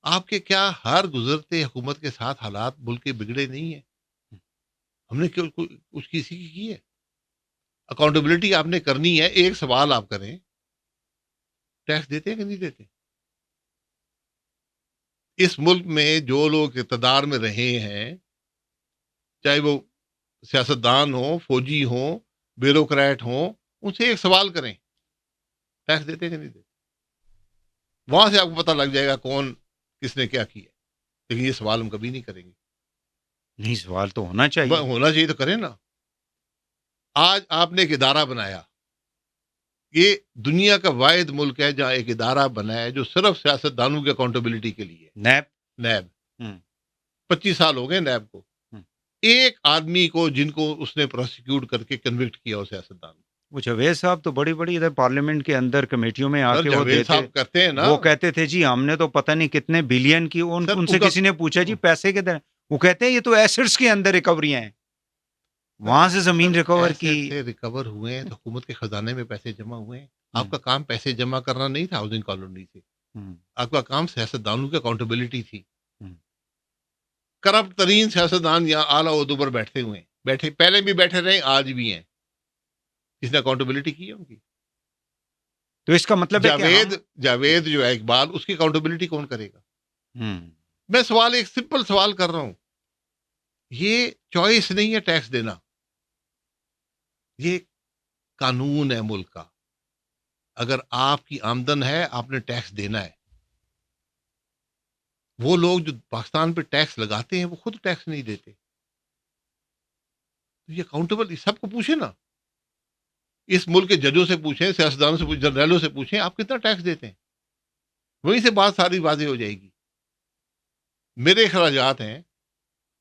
آپ کے کیا ہر گزرتے حکومت کے ساتھ حالات ملک کے بگڑے نہیں ہیں؟ ہم نے اس کی ہے. اکاؤنٹیبلٹی آپ نے کرنی ہے. ایک سوال آپ کریں, ٹیکس دیتے ہیں کہ نہیں دیتے؟ اس ملک میں جو لوگ اقتدار میں رہے ہیں, چاہے وہ سیاستدان ہوں, فوجی ہوں, بیوروکریٹ ہوں, ان سے ایک سوال کریں, ٹیکس دیتے ہیں کہ نہیں دیتے؟ وہاں سے آپ کو پتہ لگ جائے گا کون کس نے کیا کیا. لیکن یہ سوال ہم کبھی نہیں کریں گے. نہیں, سوال تو ہونا چاہیے. ہونا چاہیے تو کریں نا. آج آپ نے ایک ادارہ بنایا, یہ دنیا کا واحد ملک ہے جہاں ایک ادارہ بنا ہے جو صرف سیاستدانوں کی اکاؤنٹیبلٹی کے لیے. نیب 25 سال ہو گئے نیب کو. ایک آدمی کو جن کو اس نے پروسیکیوٹ کر کے کنوکٹ کیا ہو سیاستدان. وہ جاوید صاحب تو بڑی بڑی ادھر پارلیمنٹ کے اندر کمیٹیوں میں آ کے وہ دیتے, کرتے ہیں نا, وہ کہتے تھے جی ہم نے تو پتہ نہیں کتنے بلین کی. ان سے کسی نے پوچھا جی پیسے کے در, وہ کہتے ہیں یہ تو ایسٹس کے اندر ریکوریاں ہیں, وہاں سے زمین ریکور کی. ریکور ہوئے ہیں تو حکومت کے خزانے میں پیسے جمع ہوئے ہیں. آپ کا کام پیسے جمع کرنا نہیں تھا ہاؤسنگ کالونی سے, آپ کا کام سیاستدانوں کی اکاؤنٹیبلٹی تھی. کرپٹ ترین سیاستدان یہاں اعلیٰ عہدوں پر بیٹھے ہوئے ہیں, بیٹھے پہلے بھی بیٹھے رہے, آج بھی ہیں. اس نے اکاؤنٹیبلٹی کی ہے ان کی. تو اس کا مطلب ہے جاوید جو ہے اقبال, اس کی اکاؤنٹیبلٹی کون کرے گا؟ میں سوال ایک سمپل سوال کر رہا ہوں. یہ چوائس نہیں ہے ٹیکس دینا, یہ قانون ہے ملک کا. اگر آپ کی آمدن ہے آپ نے ٹیکس دینا ہے. وہ لوگ جو پاکستان پہ ٹیکس لگاتے ہیں وہ خود ٹیکس نہیں دیتے. یہ اکاؤنٹیبل سب کو پوچھیں نا, اس ملک کے ججوں سے پوچھیں, سیاستدانوں سے پوچھیں, جنرلوں سے پوچھیں آپ کتنا ٹیکس دیتے ہیں. وہیں سے بات ساری واضح ہو جائے گی. میرے اخراجات ہیں,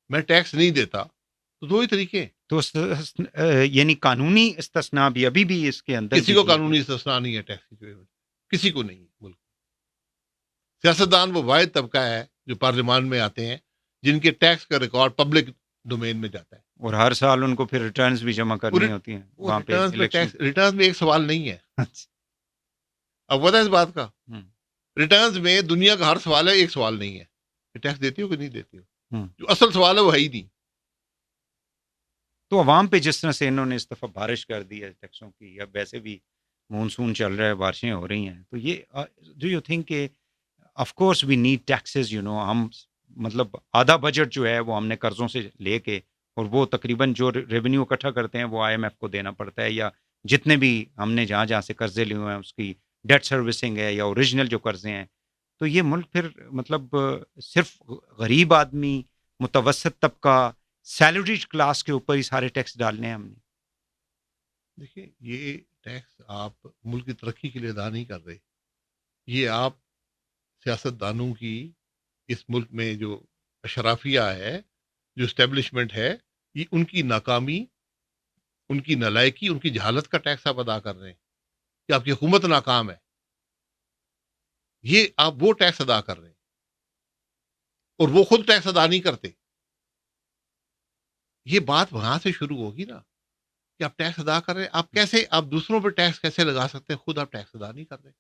میں ٹیکس نہیں دیتا, تو دو ہی طریقے. تو یعنی قانونی استثناء بھی ابھی بھی اس کے اندر کسی کو قانونی استثناء نہیں ہے ٹیکس کی, کسی کو نہیں. ملک سیاستدان وہ واحد طبقہ ہے جو پارلیمان میں آتے ہیں جن کے ٹیکس کا ریکارڈ پبلک ڈومین میں جاتا ہے, اور ہر سال ان کو پھر ریٹرنز بھی جمع کرنی ہوتی ہیں. وہاں پہ ریٹرنز میں ایک سوال نہیں ہے. اب وجہ اس بات کا, ریٹرنز میں دنیا کا ہر سوال ہے, ایک سوال نہیں ہے ٹیکس دیتی ہو کہ نہیں دیتی ہو. جو اصل سوال ہے وہ ہے ہی نہیں. تو عوام پہ جس طرح سے انہوں نے اس دفعہ بارش کر دی ہے ٹیکسوں کی, اب ویسے بھی مونسون چل رہا ہے, بارشیں ہو رہی ہیں, تو یہ ڈو یو تھنک کہ of course we need taxes, ہم مطلب آدھا بجٹ جو ہے وہ ہم نے قرضوں سے لے کے, اور وہ تقریباً جو ریونیو اکٹھا کرتے ہیں وہ آئی ایم ایف کو دینا پڑتا ہے, یا جتنے بھی ہم نے جہاں جہاں سے قرضے لیے ہوئے ہیں اس کی ڈیٹ سروسنگ ہے, یا اوریجنل جو قرضے ہیں. تو یہ ملک پھر مطلب صرف غریب آدمی, متوسط طبقہ, سیلریڈ کلاس کے اوپر ہی سارے ٹیکس ڈالنے ہیں ہم نے. دیکھیں, یہ ٹیکس آپ ملک کی ترقی کے لیے ادا نہیں کر رہے. یہ آپ سیاستدانوں کی, اس ملک میں جو اشرافیہ ہے, جو اسٹیبلشمنٹ ہے, یہ ان کی ناکامی, ان کی نالائکی, ان کی جہالت کا ٹیکس آپ ادا کر رہے ہیں کہ آپ کی حکومت ناکام ہے. یہ آپ وہ ٹیکس ادا کر رہے ہیں, اور وہ خود ٹیکس ادا نہیں کرتے. یہ بات وہاں سے شروع ہوگی نا کہ آپ ٹیکس ادا کر رہے ہیں. آپ کیسے, آپ دوسروں پہ ٹیکس کیسے لگا سکتے ہیں, خود آپ ٹیکس ادا نہیں کر رہے.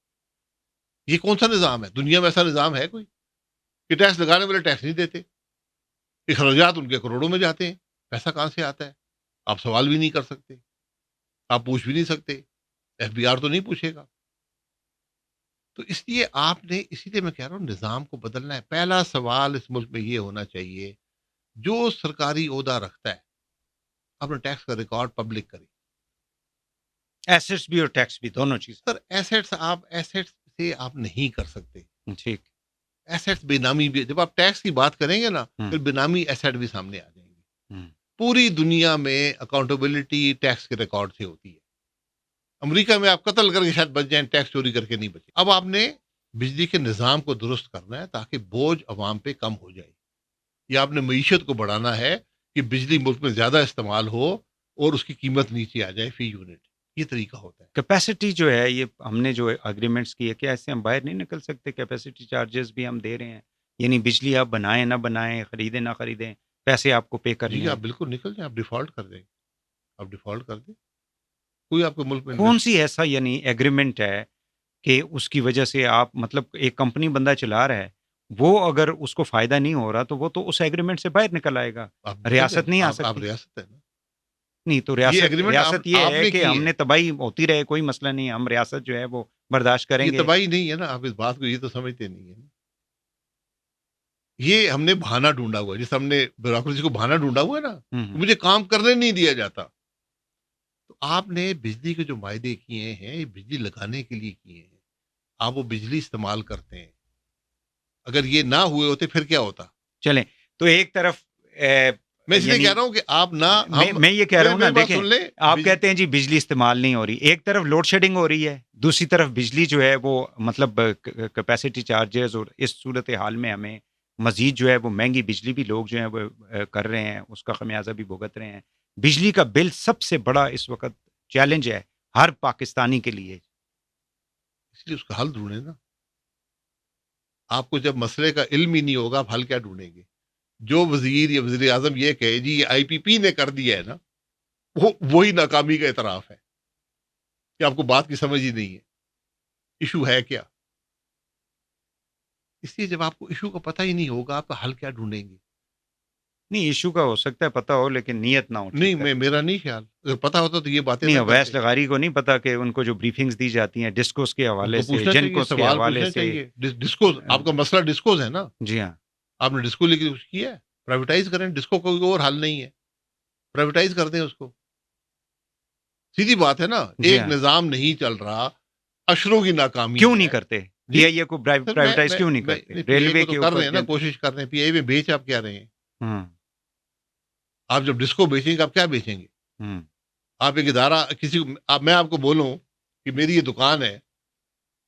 یہ کون سا نظام ہے؟ دنیا میں ایسا نظام ہے کوئی کہ ٹیکس لگانے والے ٹیکس نہیں دیتے؟ اخراجات ان کے کروڑوں میں جاتے ہیں, پیسہ کہاں سے آتا ہے؟ آپ سوال بھی نہیں کر سکتے, آپ پوچھ بھی نہیں سکتے, ایف بی آر تو نہیں پوچھے گا. تو اس لیے آپ نے, اسی لیے میں کہہ رہا ہوں نظام کو بدلنا ہے. پہلا سوال اس ملک میں یہ ہونا چاہیے, جو سرکاری عہدہ رکھتا ہے اپنے ٹیکس کا ریکارڈ پبلک کرے. ایسٹس بھی اور ٹیکس بھی, دونوں چیز. سر ایسٹس, آپ ایسٹس سے آپ نہیں کر سکتے. ٹھیک, ایسٹس بے نامی بھی, جب آپ ٹیکس کی بات کریں گے نا پھر بے نامی ایسٹ بھی سامنے آ جائیں گے. پوری دنیا میں اکاؤنٹیبلٹی ٹیکس کے ریکارڈ سے ہوتی ہے. امریکہ میں آپ قتل کر کے شاید بچ جائیں, ٹیکس چوری کر کے نہیں بچے. اب آپ نے بجلی کے نظام کو درست کرنا ہے تاکہ بوجھ عوام پہ کم ہو جائے, یا آپ نے معیشت کو بڑھانا ہے کہ بجلی ملک میں زیادہ استعمال ہو اور اس کی قیمت نیچے آ جائے فی یونٹ. یہ طریقہ ہوتا ہے. کیپیسٹی جو ہے یہ ہم نے جو اگریمنٹس کی ہے کیا ایسے ہم باہر نہیں نکل سکتے؟ کیپیسٹی چارجز بھی ہم دے رہے ہیں، یعنی بجلی آپ بنائیں نہ بنائیں، خریدیں نہ خریدیں، پیسے آپ کو پے کرنے جی ہیں. آپ بالکل نکل جائیں، آپ ڈیفالٹ کر دیں، آپ ڈیفالٹ کر دیں. کوئی آپ کے ملک میں کون سی ایسا یعنی ایگریمنٹ ہے کہ اس کی وجہ سے آپ مطلب ایک کمپنی بندہ چلا رہا ہے، وہ اگر اس کو فائدہ نہیں ہو رہا تو وہ تو اس ایگریمنٹ سے باہر نکل آئے گا، آپ نکل جائیں، ریاست نہیں آ آپ سکتی. ریاست ہے نا. نہیں تو یہ ریاست ایگریمنٹ ریاست یہ آپ ہے نے کہ کی ہم ہے. نے تباہی ہوتی رہے، کوئی مسئلہ نہیں، ہم ریاست جو ہے وہ برداشت کریں یہ گے. تباہی نہیں ہے نا، آپ اس بات کو یہ تو سمجھتے نہیں ہیں. یہ ہم نے بہانہ ڈھونڈا ہوا ہے، جیسے ہم نے بیوروکریسی کو بہانہ ڈھونڈا ہوا ہے نا، ہوں مجھے کام کرنے نہیں دیا جاتا. تو آپ نے بجلی کے جو معاہدے کیے ہیں یہ بجلی لگانے کے لیے کیے ہیں، آپ وہ بجلی استعمال کرتے ہیں. اگر یہ نہ ہوئے ہوتے پھر کیا ہوتا؟ چلیں تو ایک طرف میں اس لیے یعنی کہہ رہا ہوں کہ آپ نہ میں یہ کہہ رہا ہوں نا، میری بات دیکھیں سن لیں. آپ کہتے ہیں جی بجلی استعمال نہیں ہو رہی، ایک طرف لوڈ شیڈنگ ہو رہی ہے، دوسری طرف بجلی جو ہے وہ مطلب کیپیسٹی چارجز، اور اس صورت حال میں ہمیں مزید جو ہے وہ مہنگی بجلی بھی لوگ جو ہیں وہ کر رہے ہیں، اس کا خمیازہ بھی بھگت رہے ہیں. بجلی کا بل سب سے بڑا اس وقت چیلنج ہے ہر پاکستانی کے لیے. اس لیے اس کا حل ڈھونڈیں نا. آپ کو جب مسئلے کا علم ہی نہیں ہوگا آپ حل کیا ڈھونڈیں گے؟ جو وزیر یا وزیر اعظم یہ کہے جی یہ آئی پی پی نے کر دیا ہے نا، وہی ناکامی کا اعتراف ہے کہ آپ کو بات کی سمجھ ہی نہیں ہے. ایشو ہے کیا؟ اس لیے جب آپ کو ایشو کا پتہ ہی نہیں ہوگا آپ کا حل کیا ڈھونڈیں گے؟ نہیں ایشو کا ہو سکتا ہے پتہ ہو لیکن نیت نہ ہو. نہیں میرا نہیں خیال، اگر پتہ ہوتا تو یہ باتیں نہیں، نہ اویس کرتے. لغاری کو نہیں پتا کہ ان کو جو بریفنگز دی جاتی ہیں ڈسکوز کے ان حوالے کو سے، پوچھنا چاہیے، جنکوز کے سوال حوالے پوچھنا سے. چاہیے. ڈسکوز آپ کا مسئلہ ڈسکوز ہے نا، جی ہاں، آپ نے ڈسکو لے کے کچھ کیا ہے؟ پرائیویٹائز کریں، ڈسکو کوئی اور حل نہیں ہے، پرائیویٹائز کر دیں اس کو. سیدھی بات ہے نا. جی ایک ہاں. نظام نہیں چل رہا، اشروں کی ناکامی کیوں ہے. نہیں کرتے پی جی آئی اے کو سر پرائیویٹائز کیوں نہیں کرتے؟ پی اے ریلوے کو تو کے کر رہے اوپر ہیں نا، کوشش کر رہے ہیں. پی اے میں بیچ آپ کیا رہے ہیں؟ آپ جب ڈسکو بیچیں گے آپ کیا بیچیں گے؟ آپ ایک ادارہ کسی کو، میں آپ کو بولوں کہ میری یہ دکان ہے،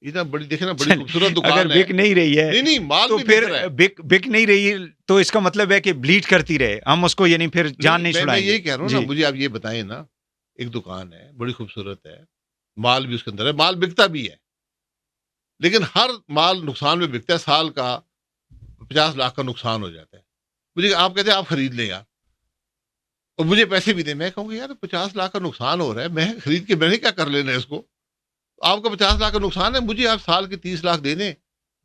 اتنا بڑی دیکھیں نا، بڑی خوبصورت اگر دکان ہے، بک نہیں رہی ہے نہیں مال تو بھی پھر بک رہا ہے. بک نہیں رہی تو اس کا مطلب ہے کہ بلیڈ کرتی رہے، ہم اس کو یعنی پھر جان نہیں میں چھڑائیں گے. یہی کہہ رہا ہوں نا، جی مجھے آپ یہ بتائیں نا، ایک دکان ہے بڑی خوبصورت ہے، مال بھی اس کے اندر ہے، مال بکتا بھی ہے، لیکن ہر مال نقصان میں بکتا ہے، سال کا 50 لاکھ کا نقصان ہو جاتا ہے. مجھے آپ کہتے ہیں آپ خرید لیں یار اور مجھے پیسے بھی دیں. میں کہوں گی یار 50 لاکھ کا نقصان ہو رہا ہے، میں خرید کے میں نے کیا کر لینا ہے اس کو؟ آپ کا 50 لاکھ کا نقصان ہے، مجھے آپ سال کے 30 لاکھ دے دیں.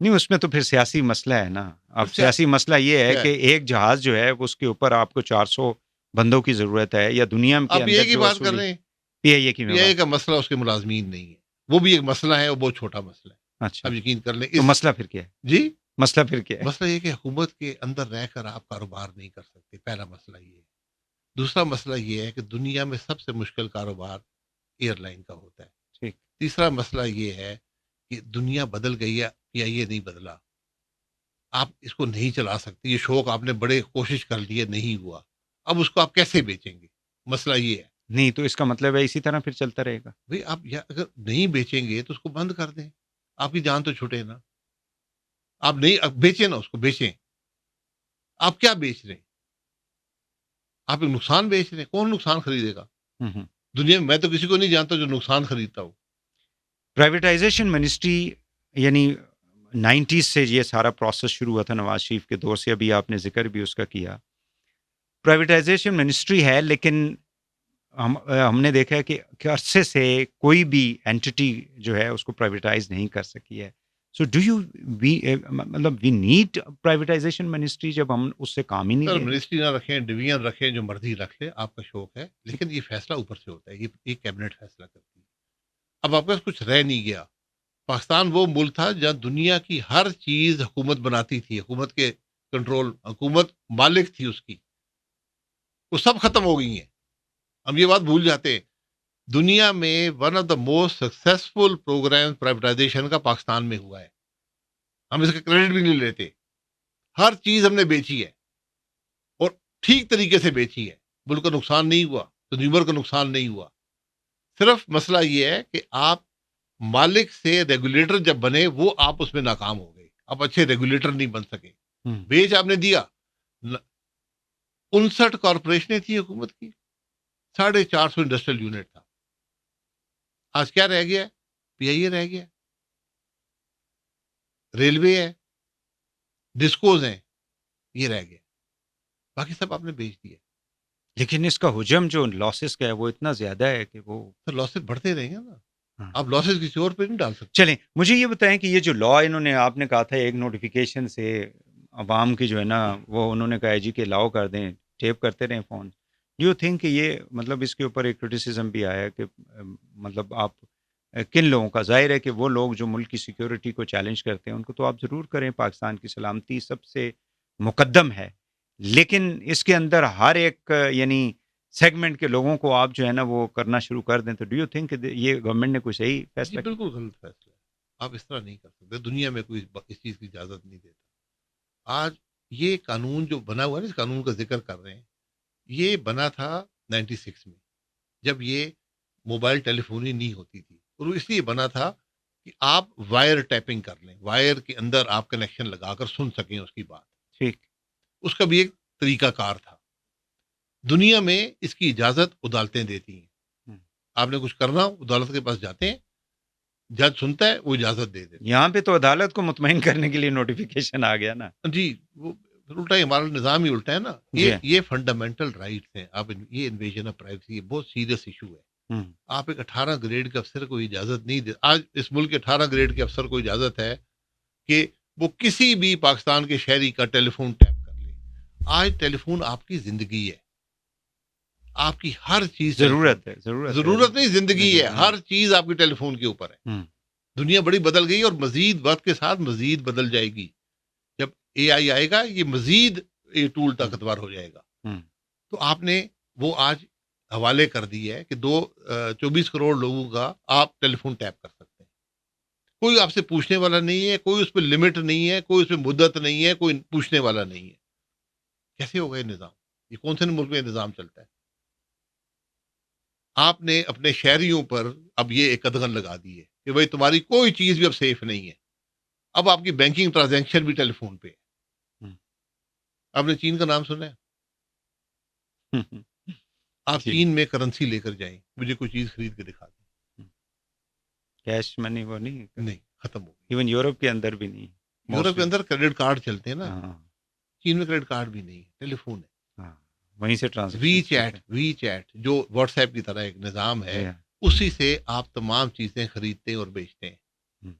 نہیں، اس میں تو پھر سیاسی مسئلہ ہے نا. اب تو سیاسی مسئلہ یہ ہے کیا کہ ایک جہاز جو ہے اس کے اوپر آپ کو 400 بندوں کی ضرورت ہے، یا دنیا کے آپ پی اے اندر کی جو بات کر اصولی رہے ہیں. پی آئی اے کی پی اے کا مسئلہ اس کے ملازمین نہیں ہے، وہ بھی ایک مسئلہ ہے، وہ بہت چھوٹا مسئلہ ہے. اچھا، اب یقین کر لیں تو مسئلہ پھر کیا ہے؟ جی مسئلہ پھر کیا ہے؟ مسئلہ یہ کہ حکومت کے اندر رہ کر آپ کاروبار نہیں کر سکتے، پہلا مسئلہ یہ ہے. دوسرا مسئلہ یہ ہے کہ دنیا میں سب سے مشکل کاروبار ایئر لائن کا ہوتا ہے. ٹھیک. تیسرا مسئلہ یہ ہے کہ دنیا بدل گئی ہے، پی آئی اے نہیں بدلا. آپ اس کو نہیں چلا سکتے، یہ شوق آپ نے بڑے کوشش کر لیے، نہیں ہوا، اب اس کو آپ کیسے بیچیں گے؟ مسئلہ یہ ہے. نہیں تو اس کا مطلب ہے اسی طرح پھر چلتا رہے گا. بھئی آپ اگر نہیں بیچیں گے تو اس کو بند کر دیں، آپ کی جان تو چھوٹے نا. آپ نہیں بیچیں نا، اس کو بیچیں. آپ کیا بیچ رہے ہیں؟ آپ ایک نقصان بیچ رہے ہیں. کون نقصان خریدے گا دنیا میں تو کسی کو نہیں جانتا جو نقصان خریدتا ہو. پرائیویٹائزیشن منسٹری یعنی 90s سے یہ سارا پروسیس شروع ہوا تھا نواز شریف کے دور سے، ابھی آپ نے ذکر بھی اس کا کیا. پرائیویٹائزیشن منسٹری ہے لیکن ہم نے دیکھا ہے کہ عرصے سے کوئی بھی اینٹی جو ہے اس کو پرائیویٹائز نہیں کر سکی ہے. سو ڈو یو مطلب وی نیڈ پرائیویٹائزیشن منسٹری جب ہم اس سے کام ہی نہیں سر لے رہے؟ منسٹری نہ رکھیں، ڈویژن رکھیں، جو مرضی رکھ لیں، آپ کا شوق ہے، لیکن یہ فیصلہ اوپر سے ہوتا ہے، یہ کیبنٹ فیصلہ کرتی ہے. اب آپ کے پاس کچھ رہ نہیں گیا. پاکستان وہ ملک تھا جہاں دنیا کی ہر چیز حکومت بناتی تھی، حکومت کے کنٹرول، حکومت مالک تھی اس کی، وہ سب ختم ہو گئی ہیں. ہم یہ بات بھول جاتے ہیں. دنیا میں one of the most successful programme privatisation کا پاکستان میں ہوا ہے. ہم اس کا کریڈٹ بھی نہیں لیتے. ہر چیز ہم نے بیچی ہے اور ٹھیک طریقے سے بیچی ہے. ملک کا نقصان نہیں ہوا، کنزیومر کا نقصان نہیں ہوا. صرف مسئلہ یہ ہے کہ آپ مالک سے ریگولیٹر جب بنے، وہ آپ اس میں ناکام ہو گئے، آپ اچھے ریگولیٹر نہیں بن سکے. بیچ آپ نے دیا. 59 کارپوریشنیں تھی حکومت کی، 450 انڈسٹریل یونٹ تھا. آج کیا رہ گیا؟ پی آئی اے رہ گیا، ریلوے ہے، ڈسکوز ہیں، یہ رہ گیا، باقی سب آپ نے بیچ دیا. لیکن اس کا حجم جو لاسز کا ہے وہ اتنا زیادہ ہے کہ وہ تو لاسز بڑھتے رہیں گے نا. ہاں. آپ لاسز کسی اور پہ نہیں ڈال سکتے. چلیں مجھے یہ بتائیں کہ یہ جو لا انہوں نے آپ نے کہا تھا ایک نوٹیفیکیشن سے عوام کی جو ہے نا وہ انہوں نے کہا جی کہ لاؤ کر دیں، ٹیپ کرتے رہیں فون. ڈو یو تھنک کہ یہ مطلب اس کے اوپر ایک کرٹیسزم بھی آیا ہے کہ مطلب آپ کن لوگوں کا، ظاہر ہے کہ وہ لوگ جو ملک کی سیکیورٹی کو چیلنج کرتے ہیں ان کو تو آپ ضرور کریں، پاکستان کی سلامتی سب سے مقدم ہے، لیکن اس کے اندر ہر ایک یعنی سیگمنٹ کے لوگوں کو آپ جو ہے نا وہ کرنا شروع کر دیں، تو ڈو یو تھنک کہ یہ گورنمنٹ نے کوئی صحیح جی فیصلہ کیا؟ بالکل غلط فیصلہ ہے. آپ اس طرح نہیں کر سکتے، دنیا میں کوئی اس چیز کی اجازت نہیں دیتا. آج یہ قانون جو بنا ہوا ہے، اس قانون کا ذکر کر رہے ہیں، یہ بنا تھا 96 میں، جب یہ موبائل ٹیلی فونی نہیں ہوتی تھی، اور وہ اس لیے بنا تھا کہ آپ وائر ٹیپنگ کر لیں، وائر کے اندر آپ کنیکشن لگا کر سن سکیں اس کی بات. ٹھیک. اس کا بھی ایک طریقہ کار تھا. دنیا میں اس کی اجازت عدالتیں دیتی ہیں. آپ نے کچھ کرنا ہو عدالت کے پاس جاتے ہیں، جج سنتا ہے، وہ اجازت دے دیتے. یہاں پہ تو عدالت کو مطمئن کرنے کے لیے نوٹیفیکیشن آ گیا نا. جی وہ الٹا ہی، ہمارا نظام ہی الٹا ہے نا. یہ فنڈامنٹل رائٹس ہیں. آپ یہ انویژن آف پرائیویسی بہت سیریس ایشو ہے. آپ ایک 18 گریڈ کے افسر کو اجازت نہیں دے. آج اس ملک کے 18 گریڈ کے افسر کو اجازت ہے کہ وہ کسی بھی پاکستان کے شہری کا ٹیلی فون ٹیپ کر لے. آج ٹیلی فون آپ کی زندگی ہے، آپ کی ہر چیز ضرورت ہے. ضرورت نہیں، زندگی ہے. ہر چیز آپ کے ٹیلی فون کے اوپر ہے. دنیا بڑی بدل گئی اور مزید وقت کے ساتھ مزید بدل جائے گی. جب اے آئی آئے گا یہ مزید یہ ٹول طاقتور ہو جائے گا. تو آپ نے وہ آج حوالے کر دی ہے کہ 24 کروڑ لوگوں کا آپ ٹیلی فون ٹیپ کر سکتے ہیں. کوئی آپ سے پوچھنے والا نہیں ہے، کوئی اس پہ لمٹ نہیں ہے، کوئی اس پہ مدت نہیں ہے، کوئی پوچھنے والا نہیں ہے. کیسے ہوگا یہ نظام؟ یہ کون سے ملک میں یہ نظام چلتا ہے؟ آپ نے اپنے شہریوں پر اب یہ ایک قدغن لگا دی ہے کہ بھائی تمہاری کوئی چیز بھی اب سیف نہیں ہے. اب آپ کی بینکنگ ٹرانزیکشن بھی ٹیلی فون پہ ہے. آپ نے چین کا نام سنا ہے؟ آپ چین میں کرنسی لے کر جائیں، مجھے کوئی چیز خرید کے دکھا دیں، کیش منی وہ نہیں ختم ہو گئی. ایون یورپ کے اندر بھی نہیں. یورپ کے اندر کریڈٹ کارڈ چلتے ہیں نا، چین میں کریڈٹ کارڈ بھی نہیں، ٹیلی فون ہے. وہیں سے وی چیٹ جو واٹس ایپ کی طرح ایک نظام ہے، اسی سے آپ تمام چیزیں خریدتے ہیں اور بیچتے ہیں.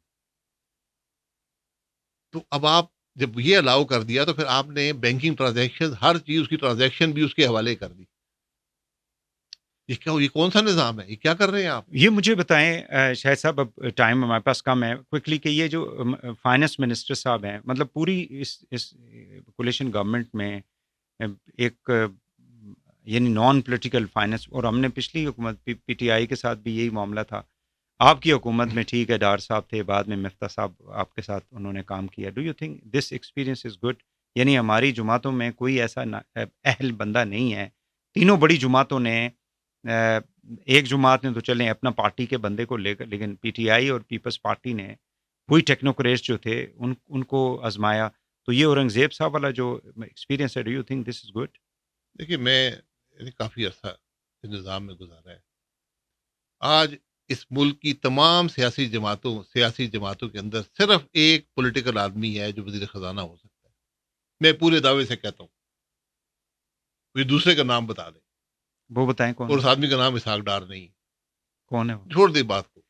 تو اب آپ جب یہ الاؤ کر دیا تو پھر آپ نے بینکنگ ٹرانزیکشن، ہر چیز اس کی ٹرانزیکشن بھی اس کے حوالے کر دی. یہ کون سا نظام ہے؟ یہ کیا کر رہے ہیں آپ؟ یہ مجھے بتائیں شاہد صاحب، اب ٹائم ہمارے پاس کم ہے، کوئکلی کہ یہ جو فائنانس منسٹر صاحب ہیں، مطلب پوری اس کولیشن گورنمنٹ میں ایک یعنی نان پولیٹیکل فائنانس، اور ہم نے پچھلی حکومت پی ٹی آئی کے ساتھ بھی یہی معاملہ تھا. آپ کی حکومت میں ٹھیک ہے ڈار صاحب تھے، بعد میں مفتہ صاحب آپ کے ساتھ انہوں نے کام کیا. Do you think this experience is good? یعنی ہماری جماعتوں میں کوئی ایسا اہل بندہ نہیں ہے. تینوں بڑی جماعتوں نے، ایک جماعت نے تو چلیں اپنا پارٹی کے بندے کو لے کر، لیکن پی ٹی آئی اور پیپلز پارٹی نے وہی ٹیکنوکریٹس جو تھے ان کو آزمایا. تو یہ اورنگزیب صاحب والا جو ایکسپیرینس ہے، do you think this is good? دیکھیے میں کافی عرصہ اس نظام میں گزارا ہے. آج اس ملک کی تمام سیاسی جماعتوں کے اندر صرف ایک پولیٹیکل آدمی ہے جو وزیر خزانہ ہو سکتا ہے. میں پورے دعوے سے کہتا ہوں، کوئی دوسرے کا نام بتا دیں. وہ بتائیں کون؟ اور اس آدمی کا نام اسحاق ڈار نہیں. کون ہے؟ چھوڑ دے بات کو.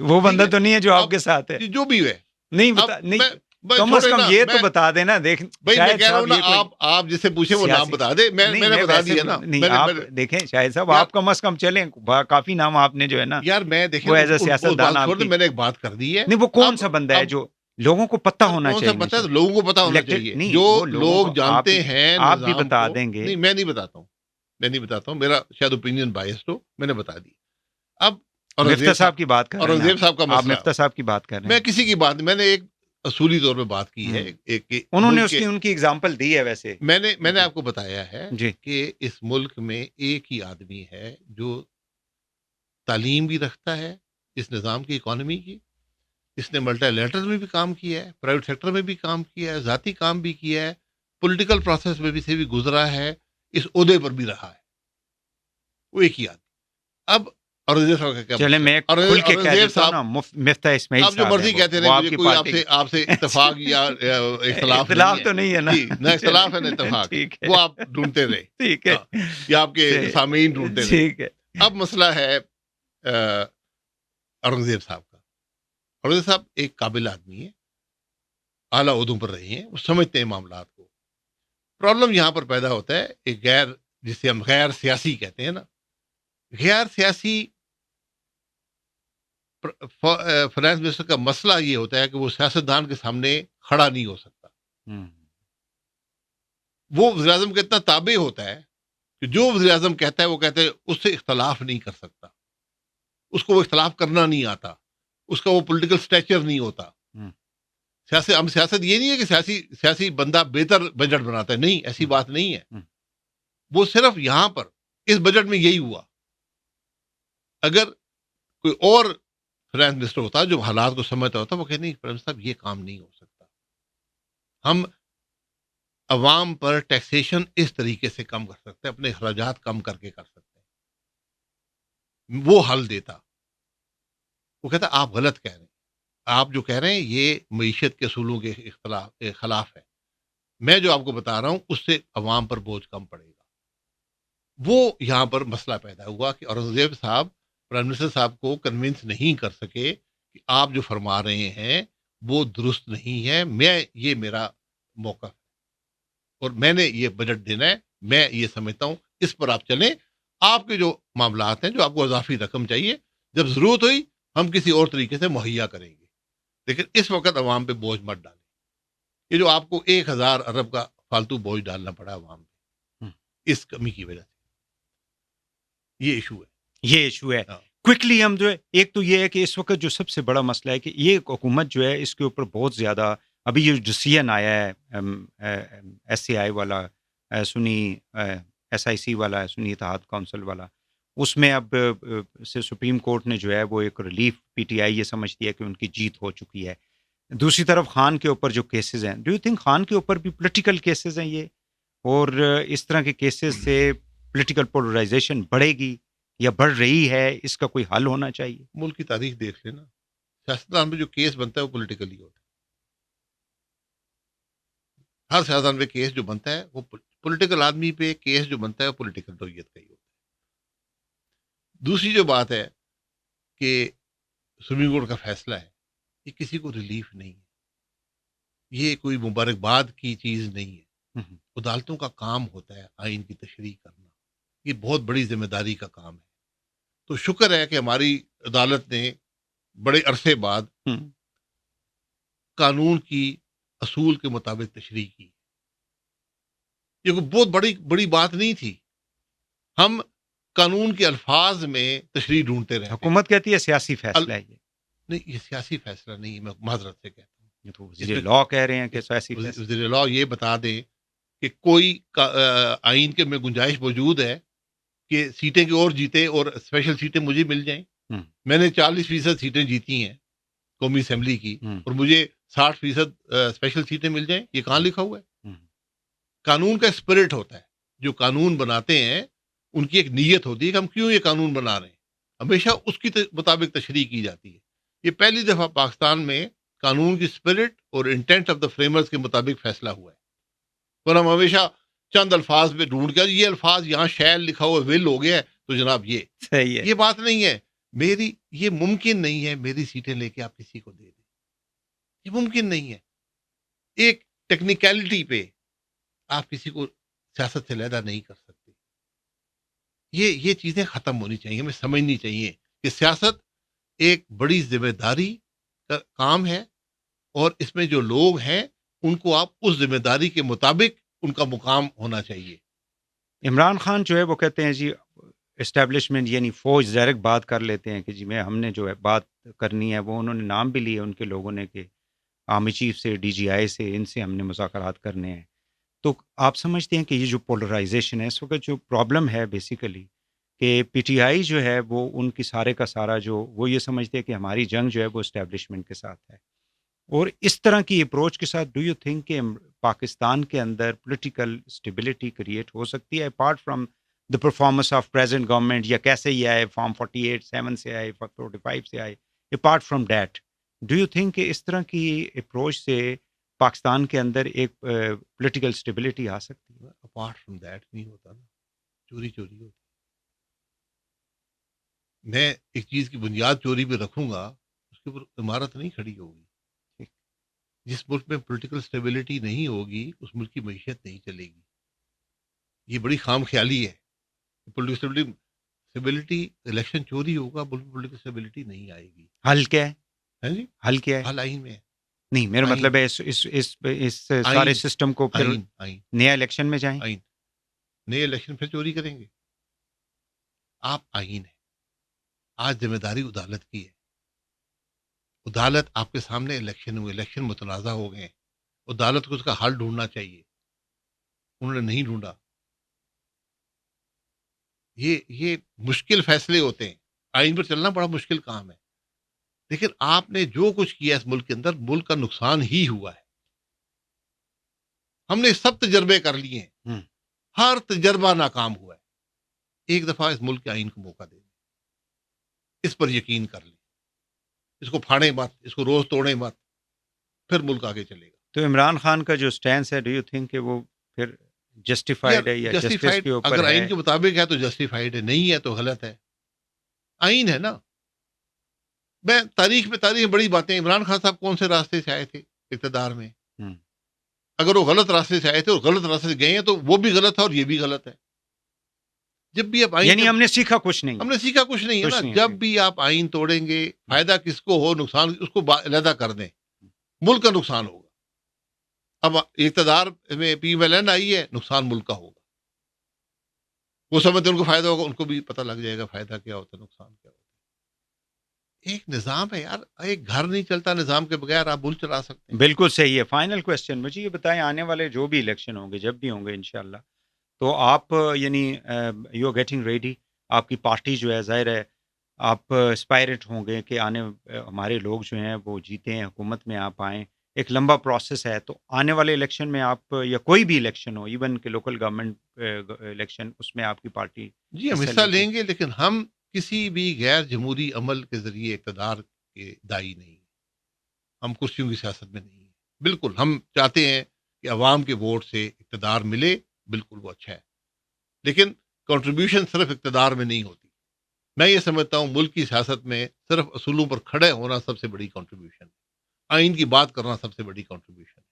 وہ بندہ تو نہیں ہے جو آپ کے ساتھ ہے. جو بھی ہے نہیں بتا، نہیں کم از کم یہ تو بتا دینا. دیکھ بھائی میں کہہ رہا ہوں نا، آپ جسے پوچھیں وہ نام بتا دے. میں نے بتا دیا نا. آپ دیکھیں شاہد صاحب، آپ کم از کم چلیں، کافی نام آپ نے جو ہے نا یار، میں دیکھیں وہ ایز اے سیاستدان میں نے ایک بات کر دی ہے. نہیں، وہ کون سا بندہ ہے جو لوگوں کو پتہ ہونا چاہیے؟ لوگوں کو پتہ ہونا چاہیے، جو لوگ جانتے ہیں. آپ بھی بتا دیں گے؟ نہیں، میں نہیں بتاتا ہوں. میرا شاید اوپینین بائسڈ ہو، میں نے بتا دی. اب مفتہ صاحب کی بات کر رہے ہیں، اورنگزیب صاحب کا آپ مفتہ صاحب کی بات کر رہے ہیں. میں کسی کی بات، میں نے ایک اصولی طور پہ بات کی ہے. انہوں نے ان کی اگزامپل دی ہے. ویسے میں نے آپ کو بتایا ہے کہ اس ملک میں ایک ہی آدمی ہے جو تعلیم بھی رکھتا ہے اس نظام کی، اکانومی کی. اس نے ملٹی لیٹرل میں بھی کام کیا ہے، پرائیویٹ سیکٹر میں بھی کام کیا ہے، ذاتی کام بھی کیا ہے، پولیٹیکل پروسیس میں بھی سے بھی گزرا ہے، اس عہدے پر بھی رہا ہے. وہ ایک ہی آدمی. اب اورنگزیب صاحب کا کیا چلیں میں کھل کے کہہ دیتا ہوں نا، مفتاح اسماعیل آپ جو صاحب مرضی ہیں کہتے وہ رہے، آپ مجھے کی کوئی پارٹی آپ سے اتفاق یا اختلاف تو نہیں ہے نا، جی نہ اختلاف ہے نہ اتفاق، ٹھیک ہے، وہ آپ ڈھونڈتے رہے، ٹھیک ہے، یا آپ کے سامعین ڈھونڈتے رہے۔ ٹھیک ہے۔ اب مسئلہ ہے اورنگزیب صاحب کا۔ اورنگزیب صاحب ایک قابل آدمی ہے، اعلیٰ عہدوں پر رہے ہیں، وہ سمجھتے ہیں معاملات کو۔ پرابلم یہاں پر پیدا ہوتا ہے ایک جسے ہم غیر سیاسی کہتے ہیں نا، غیر سیاسی فائنانس منسٹر کا مسئلہ یہ ہوتا ہے کہ وہ سیاستدان کے سامنے کھڑا نہیں ہو سکتا۔ وہ وزیر اعظم کا اتنا تابع ہوتا ہے کہ جو وزیر اعظم کہتا ہے وہ کہتے ہیں اس سے اختلاف نہیں کر سکتا، اس کو وہ اختلاف کرنا نہیں آتا، اس کا وہ پولیٹیکل سٹیچر نہیں ہوتا۔ سیاست یہ نہیں ہے کہ سیاسی بندہ بہتر بجٹ بناتا ہے، نہیں، ایسی بات نہیں ہے۔ وہ صرف یہاں پر اس بجٹ میں یہی ہوا۔ اگر کوئی اور فائنانس منسٹر ہوتا جو حالات کو سمجھتا ہوتا، وہ کہتے نہیں پرائم صاحب یہ کام نہیں ہو سکتا، ہم عوام پر ٹیکسیشن اس طریقے سے کم کر سکتے ہیں، اپنے اخراجات کم کر کے کر سکتے ہیں۔ وہ حل دیتا۔ وہ کہتا آپ غلط کہہ رہے ہیں، آپ جو کہہ رہے ہیں یہ معیشت کے اصولوں کے خلاف ہے، میں جو آپ کو بتا رہا ہوں اس سے عوام پر بوجھ کم پڑے گا۔ وہ یہاں پر مسئلہ پیدا ہوا کہ اورنگزیب صاحب پرائم منسٹر صاحب کو کنونس نہیں کر سکے کہ آپ جو فرما رہے ہیں وہ درست نہیں ہے، یہ میرا موقف ہے اور میں نے یہ بجٹ دینا ہے، میں یہ سمجھتا ہوں اس پر آپ چلیں، آپ کے جو معاملات ہیں، جو آپ کو اضافی رقم چاہیے، جب ضرورت ہوئی ہم کسی اور طریقے سے مہیا کریں گے، لیکن اس وقت عوام پہ بوجھ مت ڈالیں۔ یہ جو آپ کو 1000 ارب کا فالتو بوجھ ڈالنا پڑا عوام پہ اس کمی کی وجہ سے، یہ ایشو ہے۔ کوئکلی ہم جو ہے، ایک تو یہ ہے کہ اس وقت جو سب سے بڑا مسئلہ ہے کہ یہ حکومت جو ہے اس کے اوپر بہت زیادہ، ابھی یہ ڈسیزن آیا ہے ایس سی آئی والا، سنی ایس آئی سی والا، سنی اتحاد کونسل والا، اس میں اب سپریم کورٹ نے جو ہے وہ ایک ریلیف، پی ٹی آئی یہ سمجھتی ہے کہ ان کی جیت ہو چکی ہے۔ دوسری طرف خان کے اوپر جو کیسز ہیں، ڈو یو تھنک خان کے اوپر بھی پولیٹیکل کیسز ہیں یہ، اور اس طرح کے کیسز سے پولیٹیکل پولرائزیشن بڑھے گی یا بڑھ رہی ہے، اس کا کوئی حل ہونا چاہیے؟ ملک کی تاریخ دیکھ لینا، سیاستدان پہ جو کیس بنتا ہے وہ پولیٹیکلی ہوتا ہے۔ ہر سیاستدان پہ کیس جو بنتا ہے وہ پولیٹیکل آدمی پہ کیس جو بنتا ہے وہ پولیٹیکل نوعیت کا ہی ہوتا ہے۔ دوسری جو بات ہے کہ سپریم کورٹ کا فیصلہ ہے، یہ کسی کو ریلیف نہیں ہے، یہ کوئی مبارکباد کی چیز نہیں ہے۔ عدالتوں کا کام ہوتا ہے آئین کی تشریح کرنا، یہ بہت بڑی ذمہ داری کا کام ہے۔ تو شکر ہے کہ ہماری عدالت نے بڑے عرصے بعد قانون کی اصول کے مطابق تشریح کی۔ یہ کوئی بہت بڑی بات نہیں تھی، ہم قانون کے الفاظ میں تشریح ڈھونڈتے رہے۔ حکومت کہتی ہے سیاسی فیصلہ ہے یہ، نہیں، یہ سیاسی فیصلہ نہیں ہے، میں معذرت سے کہتا ہوں۔ یہ تو وزیر لا کہہ رہے ہیں کہ سیاسی فیصلہ۔ وزیر لا یہ بتا دیں کہ کوئی آئین کے میں گنجائش موجود ہے کہ سیٹیں کی اور جیتے اور اسپیشل سیٹیں مجھے مل جائیں۔ میں نے 40% سیٹیں جیتی ہیں قومی اسمبلی کی اور مجھے 60% اسپیشل سیٹیں مل جائیں، یہ کہاں لکھا ہوا ہے؟ قانون کا اسپرٹ ہوتا ہے، جو قانون بناتے ہیں ان کی ایک نیت ہوتی ہے کہ ہم کیوں یہ قانون بنا رہے ہیں، ہمیشہ اس کی مطابق تشریح کی جاتی ہے۔ یہ پہلی دفعہ پاکستان میں قانون کی اسپرٹ اور انٹینٹ آف دا فریمرز کے مطابق فیصلہ ہوا ہے، اور ہم ہمیشہ چند الفاظ پہ ڈھونڈ کر یہ الفاظ یہاں شیل لکھا ہوا ول ہو گیا ہے تو جناب یہ صحیح ہے۔ یہ بات نہیں ہے، یہ ممکن نہیں ہے میری سیٹیں لے کے آپ کسی کو دے دیں، یہ ممکن نہیں ہے۔ ایک ٹیکنیکلٹی پہ آپ کسی کو سیاست سے علیحدہ نہیں کر سکتے۔ یہ چیزیں ختم ہونی چاہیے، ہمیں سمجھنی چاہیے کہ سیاست ایک بڑی ذمہ داری کا کام ہے، اور اس میں جو لوگ ہیں ان کو آپ اس ذمہ داری کے مطابق ان کا مقام ہونا چاہیے۔ عمران خان جو ہے وہ کہتے ہیں جی اسٹیبلشمنٹ یعنی فوج ڈائریکٹ بات کر لیتے ہیں کہ جی ہم نے جو ہے بات کرنی ہے، وہ انہوں نے نام بھی لیے ان کے لوگوں نے کہ آرمی چیف سے، ڈی جی آئی سے، ان سے ہم نے مذاکرات کرنے ہیں۔ تو آپ سمجھتے ہیں کہ یہ جو پولرائزیشن ہے اس وقت جو پرابلم ہے بیسیکلی کہ پی ٹی آئی جو ہے وہ ان کی سارے کا سارا جو وہ یہ سمجھتے ہیں کہ ہماری جنگ جو ہے وہ اسٹیبلشمنٹ کے ساتھ ہے، اور اس طرح کی اپروچ کے ساتھ ڈو یو تھنک کہ پاکستان کے اندر پولیٹیکل اسٹیبلٹی کریٹ ہو سکتی ہے apart from the performance of present government یا کیسے یہ آئے فارم 48-7 سے آئے 45 سے آئے. apart from that do you think کہ اس طرح کی اپروچ سے پاکستان کے اندر ایک پولیٹیکل اسٹیبلٹی آ سکتی ہے؟ اپارٹ فرام دیٹ نہیں ہوتا نا, چوری چوری ہوتی. میں ایک چیز کی بنیاد چوری پہ رکھوں گا, اس کے اوپر عمارت نہیں کھڑی ہوگی. جس ملک میں پولیٹیکل اسٹیبلٹی نہیں ہوگی اس ملک کی معیشت نہیں چلے گی. یہ بڑی خام خیالی ہے. پولیٹیکل اسٹیبلٹی, الیکشن چوری ہوگا, ملک میں پولیٹیکل اسٹیبلٹی نہیں آئے گی. حل کیا ہے؟ ہے جی, حل کیا ہے؟ حل آئین میں ہے. نہیں میرا مطلب ہے اس سارے سسٹم کو پھر آئین نیا الیکشن میں جائیں. آئین نئے الیکشن پھر چوری کریں گے. آپ آئین ہے. آج ذمہ داری عدالت کی ہے. عدالت آپ کے سامنے الیکشن ہوئے, الیکشن متنازع ہو گئے, عدالت کو اس کا حل ڈھونڈنا چاہیے. انہوں نے نہیں ڈھونڈا. یہ مشکل فیصلے ہوتے ہیں. آئین پر چلنا بڑا مشکل کام ہے. لیکن آپ نے جو کچھ کیا اس ملک کے اندر, ملک کا نقصان ہی ہوا ہے. ہم نے سب تجربے کر لیے ہیں, ہر تجربہ ناکام ہوا ہے. ایک دفعہ اس ملک کے آئین کو موقع دیں, اس پر یقین کر لیں, اس کو پھاڑیں مت, اس کو روز توڑیں مت, پھر ملک آگے چلے گا. تو عمران خان کا جو سٹینس ہے, ڈو یو تھنک کہ وہ پھر جسٹیفائڈ ہے یا جسٹس کے اوپر اگر ہے؟ آئین کے مطابق ہے تو جسٹیفائڈ ہے, نہیں ہے تو غلط ہے. آئین ہے نا. میں تاریخ میں بڑی باتیں, عمران خان صاحب کون سے راستے سے آئے تھے اقتدار میں؟ اگر وہ غلط راستے سے آئے تھے اور غلط راستے سے گئے ہیں تو وہ بھی غلط ہے اور یہ بھی غلط ہے. جب بھی آپ آئین, یعنی ہم نے سیکھا کچھ نہیں. ہم نے سیکھا کچھ نہیں ہے نا. جب بھی آپ آئین توڑیں گے, فائدہ کس کو ہو, نقصان اس کو علیحدہ کر دیں, ملک کا نقصان ہوگا. اب اقتدار میں پی ایم ایل این آئی ہے, نقصان ملک کا ہوگا. وہ سمجھتے ان کو فائدہ ہوگا, ان کو بھی پتہ لگ جائے گا فائدہ کیا ہوتا ہے, نقصان کیا ہوتا ہے. ایک نظام ہے یار, ایک گھر نہیں چلتا نظام کے بغیر. آپ ملک چلا سکتے ہیں. بالکل صحیح ہے. فائنل کوسچن مجھے یہ بتائیں, آنے والے جو بھی الیکشن ہوں گے, جب بھی ہوں گے انشاءاللہ, تو آپ یعنی یو آر گیٹنگ ریڈی, آپ کی پارٹی جو ہے, ظاہر ہے آپ اسپائرٹ ہوں گے کہ آنے ہمارے لوگ جو ہیں وہ جیتے ہیں, حکومت میں آپ آئیں. ایک لمبا پروسیس ہے, تو آنے والے الیکشن میں آپ, یا کوئی بھی الیکشن ہو, ایون کہ لوکل گورنمنٹ الیکشن, اس میں آپ کی پارٹی جی ہم حصہ لیں گے, لیکن ہم کسی بھی غیر جمہوری عمل کے ذریعے اقتدار کے دائی نہیں. ہم کرسیوں کی سیاست میں نہیں ہیں. بالکل ہم چاہتے ہیں کہ عوام کے ووٹ سے اقتدار ملے, بالکل وہ اچھا ہے, لیکن کنٹریبیوشن صرف اقتدار میں نہیں ہوتی. میں یہ سمجھتا ہوں ملک کی سیاست میں صرف اصولوں پر کھڑے ہونا سب سے بڑی کنٹریبیوشن ہے. آئین کی بات کرنا سب سے بڑی کنٹریبیوشن ہے.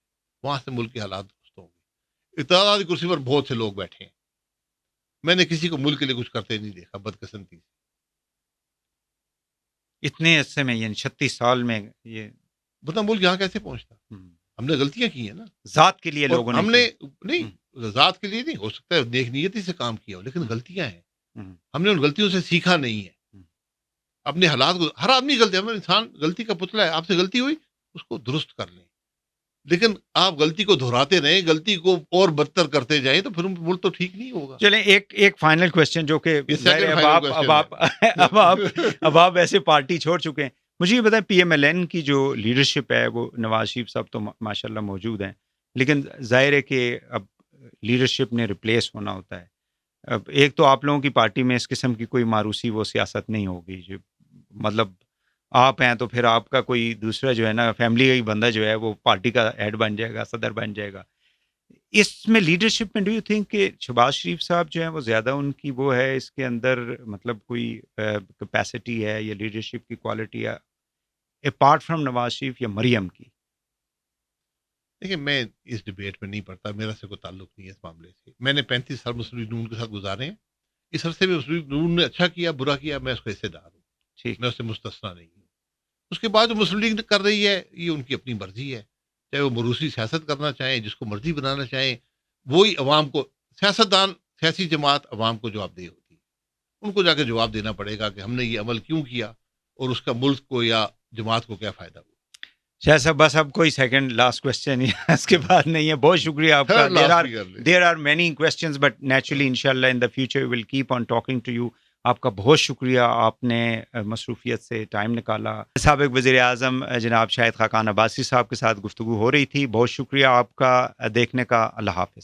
وہاں سے ملک کے حالات درست ہوں گے. اقتدار کی کرسی پر بہت سے لوگ بیٹھے ہیں, میں نے کسی کو ملک کے لیے کچھ کرتے نہیں دیکھا, بدقسمتی سے. اتنے عرصے میں, یعنی 36 سال میں, یہ بتا ملک یہاں کیسے پہنچتا؟ ہم نے غلطیاں کی ہیں نا, ذات کے لیے لوگوں نے, ہم نے نہیں, ذات کے لیے نہیں, ہو سکتا ہے نیک نیتی سے کام کیا ہو, لیکن غلطیاں ہیں. ہم نے ان غلطیوں سے سیکھا نہیں ہے. اپنے حالات کو, ہر آدمی غلطی, ہم انسان غلطی کا پتلا ہے. آپ سے غلطی ہوئی, اس کو درست کر لیں. لیکن آپ غلطی کو دہراتے رہیں, غلطی کو اور بدتر کرتے جائیں, تو پھر ملک تو ٹھیک نہیں ہوگا. چلیں ایک فائنل کوسچن, جو کہ اب آپ ایسے پارٹی چھوڑ چکے ہیں, مجھے یہ بتائیں, پی ایم ایل این کی جو لیڈرشپ ہے, وہ نواز شریف صاحب تو ماشاءاللہ موجود ہیں, لیکن ظاہر ہے کہ اب لیڈرشپ نے ریپلیس ہونا ہوتا ہے. اب ایک تو آپ لوگوں کی پارٹی میں اس قسم کی کوئی ماروسی وہ سیاست نہیں ہوگی, جو مطلب آپ ہیں تو پھر آپ کا کوئی دوسرا جو ہے نا, فیملی کا ہی بندہ جو ہے وہ پارٹی کا ہیڈ بن جائے گا, صدر بن جائے گا. اس میں لیڈرشپ میں ڈو یو تھنک کہ شہباز شریف صاحب جو ہیں وہ زیادہ ان کی وہ ہے, اس کے اندر مطلب کوئی کیپیسٹی ہے یا لیڈرشپ کی کوالٹی ہے اپارٹ فرام نواز شریف یا مریم کی؟ دیکھیں میں اس ڈیبیٹ میں نہیں پڑتا, میرا سے کوئی تعلق نہیں ہے اس معاملے سے. میں نے 35 سال مسلم لیگ نون کے ساتھ گزارے ہیں. اس عرصے میں مسلم لیگ نون نے اچھا کیا برا کیا, میں اس کا حصے دار ہوں, میں اس سے مستثنا نہیں ہوں. اس کے بعد جو مسلم لیگ کر رہی ہے یہ ان کی اپنی مرضی ہے, چاہے وہ مروسی سیاست کرنا چاہیں, جس کو مرضی بنانا چاہیں, وہی عوام کو, سیاستدان سیاسی جماعت عوام کو جواب دہ ہوتی ہے. ان کو جا کے جواب دینا پڑے گا کہ ہم نے یہ عمل کیوں کیا اور اس کا ملک کو یا جماعت کو کیا فائدہ ہوا. شاہ صاحب بس اب کوئی سیکنڈ لاسٹ کوسچن اس کے بعد نہیں ہے. بہت شکریہ آپ کا. There are many questions but naturally انشاءاللہ in the future we will keep on talking to you. آپ کا بہت شکریہ, آپ نے مصروفیت سے ٹائم نکالا. سابق وزیر اعظم جناب شاہد خاقان عباسی صاحب کے ساتھ گفتگو ہو رہی تھی. بہت شکریہ آپ کا دیکھنے کا. اللہ حافظ.